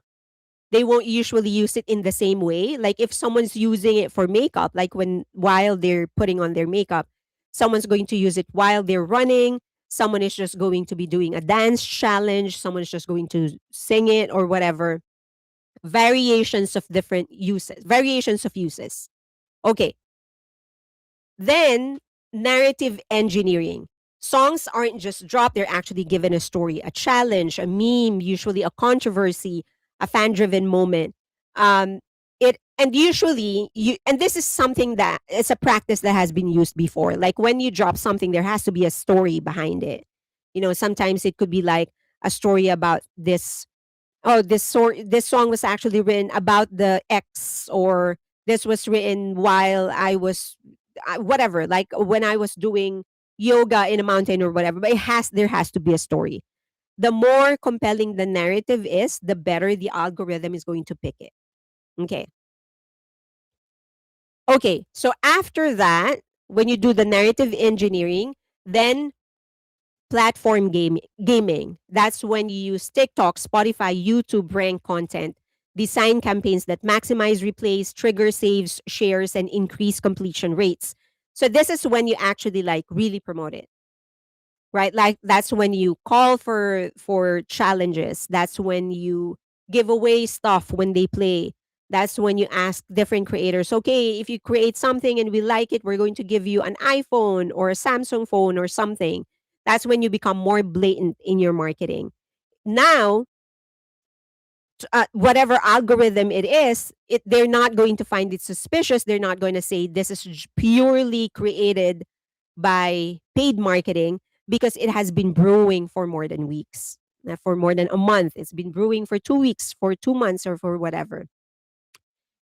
They won't usually use it in the same way. Like if someone's using it for makeup, like while they're putting on their makeup, someone's going to use it while they're running. Someone is just going to be doing a dance challenge. Someone is just going to sing it or whatever. Variations of uses. Okay. Then, narrative engineering. Songs aren't just dropped, they're actually given a story, a challenge, a meme, usually a controversy, a fan driven moment. And usually and this is something that it's a practice that has been used before. Like when you drop something, there has to be a story behind it. Sometimes it could be like a story about this. Oh, this song was actually written about the ex, or this was written while I was whatever, like when I was doing yoga in a mountain or whatever. But there has to be a story. The more compelling the narrative is, the better the algorithm is going to pick it. Okay. Okay. So after that, when you do the narrative engineering, then gaming. That's when you use TikTok, Spotify, YouTube rank content, design campaigns that maximize replays, trigger saves, shares, and increase completion rates. So this is when you actually like really promote it, right? Like that's when you call for challenges. That's when you give away stuff when they play. That's when you ask different creators, okay, if you create something and we like it, we're going to give you an iPhone or a Samsung phone or something. That's when you become more blatant in your marketing. Now, whatever algorithm it is, they're not going to find it suspicious. They're not going to say this is purely created by paid marketing, because it has been brewing for more than weeks, for more than a month. It's been brewing for 2 weeks, for 2 months, or for whatever.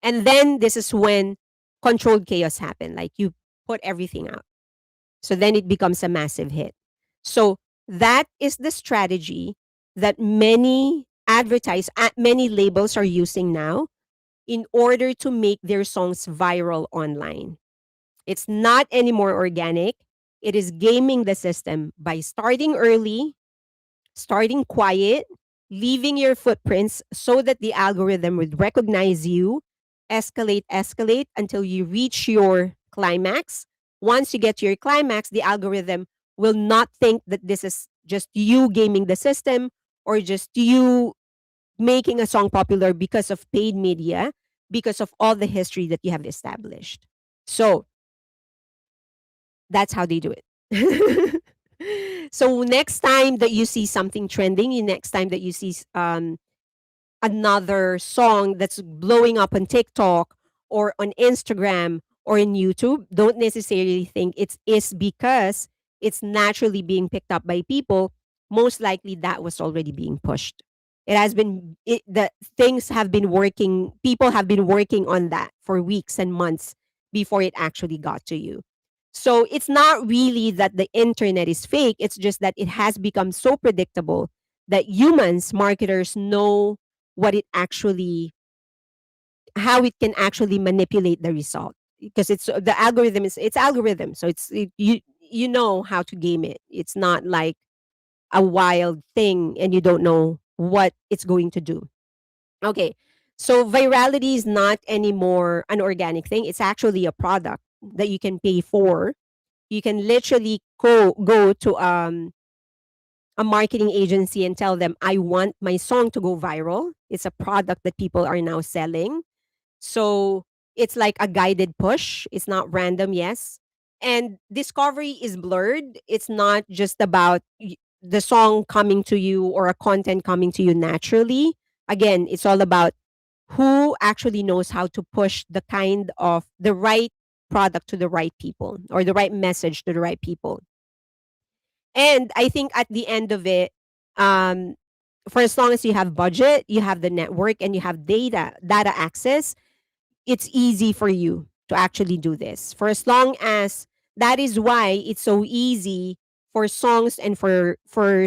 And then this is when controlled chaos happen. Like you put everything out. So then it becomes a massive hit. So that is the strategy that many labels are using now in order to make their songs viral online. It's not anymore organic. It is gaming the system by starting early, starting quiet, leaving your footprints so that the algorithm would recognize you, escalate until you reach your climax. Once you get to your climax, the algorithm will not think that this is just you gaming the system or just you making a song popular because of paid media, because of all the history that you have established. So that's how they do it. So next time that you see something trending, next time that you see another song that's blowing up on TikTok or on Instagram or in YouTube, don't necessarily think it is because it's naturally being picked up by people. Most likely that was already being pushed. It has been the things have been working. People have been working on that for weeks and months before it actually got to you. So it's not really that the internet is fake. It's just that it has become so predictable that humans, marketers, know what it actually, how it can actually manipulate the result, because it's the algorithm is it's algorithm, so you know how to game it. It's not like a wild thing and you don't know what it's going to do. Okay, so virality is not anymore an organic thing. It's actually a product that you can pay for. You can literally go to a marketing agency and tell them, I want my song to go viral. It's a product that people are now selling. So it's like a guided push. It's not random, yes. And discovery is blurred. It's not just about the song coming to you or a content coming to you naturally. Again, it's all about who actually knows how to push the right product to the right people, or the right message to the right people. And I think at the end of it, um, for as long as you have budget, you have the network, and you have data access, it's easy for you to actually do this. For as long as that is why it's so easy for songs and for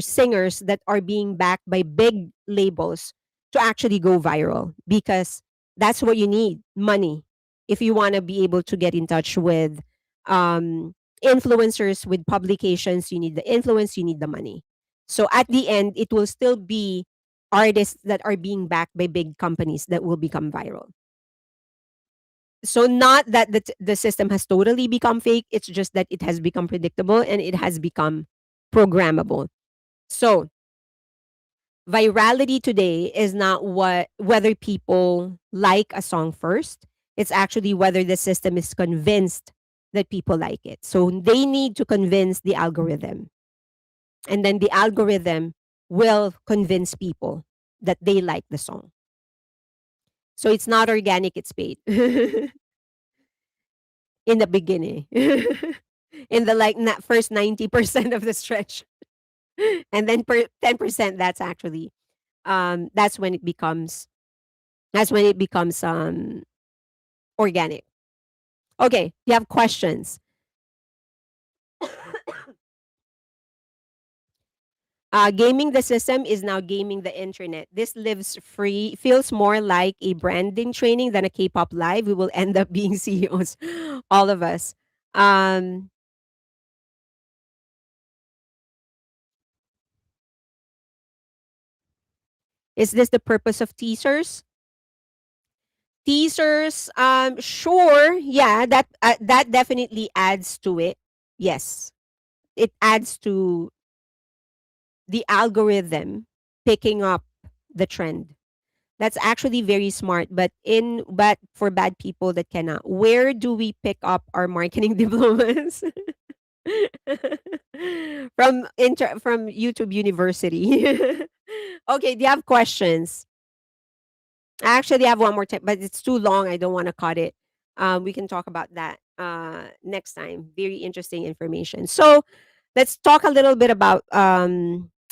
singers that are being backed by big labels to actually go viral, because that's what you need, money. If you want to be able to get in touch with um, influencers, with publications, you need the influence, you need the money. So at the end, it will still be artists that are being backed by big companies that will become viral. So not that the system has totally become fake, it's just that it has become predictable and it has become programmable. So virality today is not whether people like a song first. It's actually whether the system is convinced that people like it. So they need to convince the algorithm. And then the algorithm will convince people that they like the song. So it's not organic, it's paid. In the beginning. In the first 90% of the stretch. And then 10%, that's actually that's when it becomes organic. Okay, you have questions. Gaming the system is now gaming the internet. This lives free, feels more like a branding training than a K-pop live. We will end up being CEOs, all of us. Um, is this the purpose of teasers? Teasers, sure, yeah, that definitely adds to it. Yes, it adds to the algorithm picking up the trend. That's actually very smart, but for bad people that cannot. Where do we pick up our marketing diplomas? From YouTube University. Okay, do you have questions? I actually have one more time, but it's too long. I don't want to cut it. We can talk about that next time. Very interesting information. So let's talk a little bit about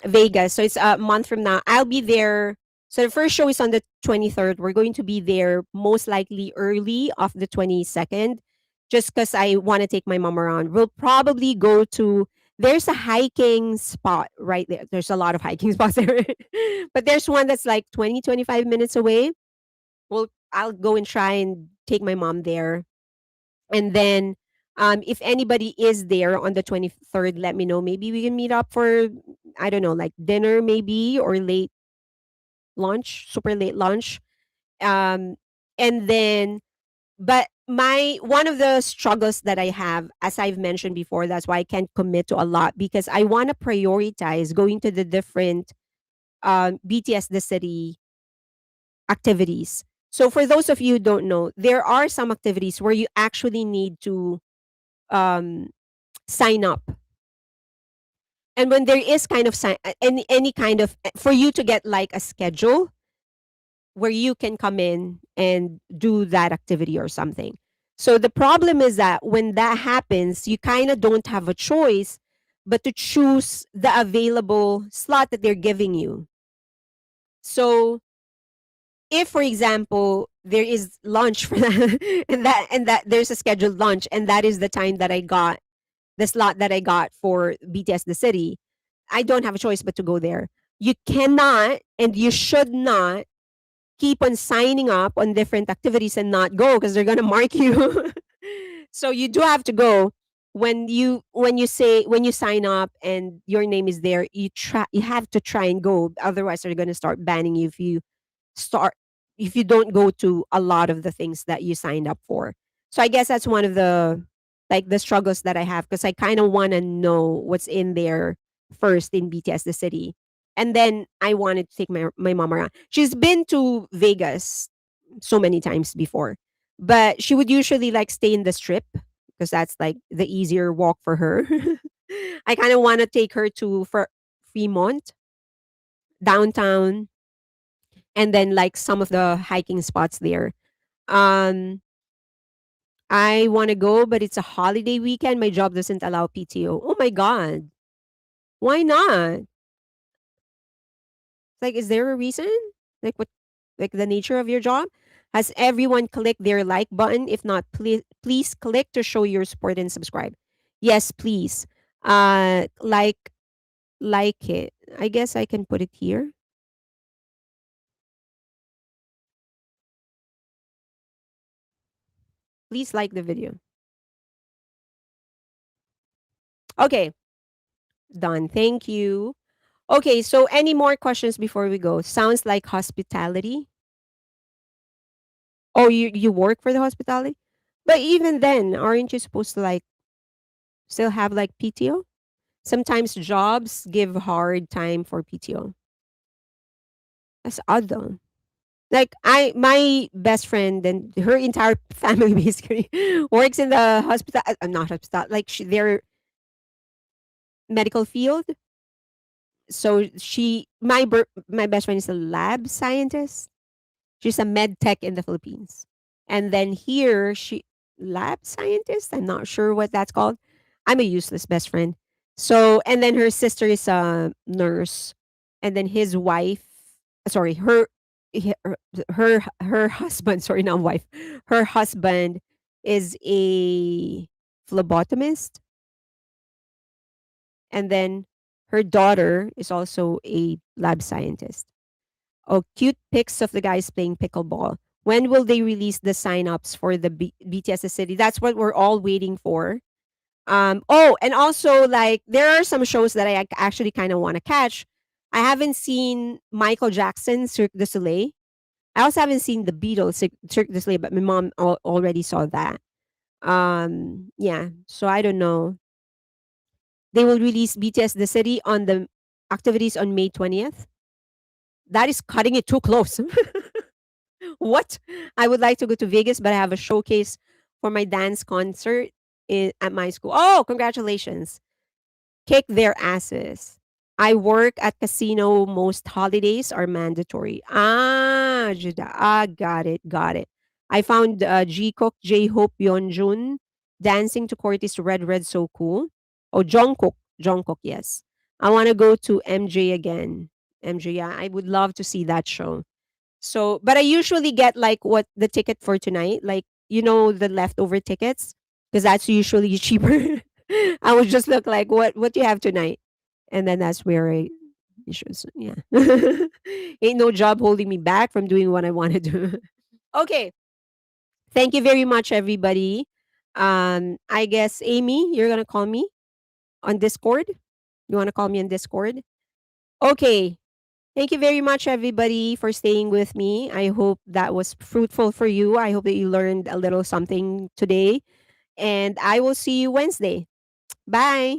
Vegas. So it's a month from now. I'll be there. So the first show is on the 23rd. We're going to be there most likely early of the 22nd, just because I want to take my mom around. We'll probably go to, there's a hiking spot right there. There's a lot of hiking spots there. But there's one that's like 20-25 minutes away. Well, I'll go and try and take my mom there. And then if anybody is there on the 23rd, let me know. Maybe we can meet up for, I don't know, like dinner maybe, or late lunch, super late lunch. Um, and then, but my one of the struggles that I have, as I've mentioned before, that's why I can't commit to a lot, because I want to prioritize going to the different BTS the City activities. So for those of you who don't know, there are some activities where you actually need to um, sign up. And when there is kind of any kind of, for you to get like a schedule where you can come in and do that activity or something. So the problem is that when that happens, you kind of don't have a choice but to choose the available slot that they're giving you. So if, for example, there is lunch for that, and that there's a scheduled lunch, and that is the time that I got the slot that I got for BTS the City, I don't have a choice but to go there. You cannot and you should not keep on signing up on different activities and not go, because they're gonna mark you. So you do have to go. When you sign up and your name is there, you have to try and go. Otherwise, they're gonna start banning you start if you don't go to a lot of the things that you signed up for. So I guess that's one of the struggles that I have, because I kind of want to know what's in there first in BTS the City. And then I wanted to take my mom around. She's been to Vegas so many times before, but she would usually like stay in the strip because that's like the easier walk for her. I kind of want to take her to for Fremont, downtown, and then like some of the hiking spots there. Um, I want to go, but it's a holiday weekend. My job doesn't allow PTO. Oh my god, why not? Like, is there a reason? Like what? Like the nature of your job? Has everyone clicked their like button? If not, please click to show your support and subscribe. Yes, please. Like it. I guess I can put it here. Please like the video. Okay, done. Thank you. Okay, so any more questions before we go? Sounds like hospitality. Oh, you work for the hospitality? But even then, aren't you supposed to like still have like PTO? Sometimes jobs give hard time for PTO. That's odd though. Like my best friend and her entire family basically works in the hospital. Not hospital. Like their medical field. So my best friend is a lab scientist. She's a med tech in the Philippines. And then here she lab scientist. I'm not sure what that's called. I'm a useless best friend. So, and then her sister is a nurse, and then his wife, sorry, he- her husband, sorry, not wife, her husband is a phlebotomist, and then her daughter is also a lab scientist. Oh, cute pics of the guys playing pickleball. When will they release the signups for the BTS City? That's what we're all waiting for. Oh, and also like there are some shows that I actually kind of want to catch. I haven't seen Michael Jackson Cirque du Soleil. I also haven't seen the Beatles Cirque du Soleil, but my mom already saw that. Yeah, so I don't know. They will release BTS The City on the activities on May 20th. That is cutting it too close. What? I would like to go to Vegas, but I have a showcase for my dance concert at my school. Oh, congratulations. Kick their asses. I work at casino. Most holidays are mandatory. Ah, Judah. Ah, got it. Got it. I found Jikook, J-Hope, Yeonjun dancing to Corty's Red Red So Cool. Oh, Jungkook. Jungkook, yes. I want to go to MJ again. MJ, yeah. I would love to see that show. So, but I usually get like what the ticket for tonight, like the leftover tickets, because that's usually cheaper. I would just look like what do you have tonight, and then that's where I issues. Yeah, ain't no job holding me back from doing what I want to do. Okay, thank you very much, everybody. I guess Amy, you're gonna call me on Discord. You want to call me on Discord? Okay, thank you very much, everybody, for staying with me. I hope that was fruitful for you. I hope that you learned a little something today. And I will see you Wednesday. Bye.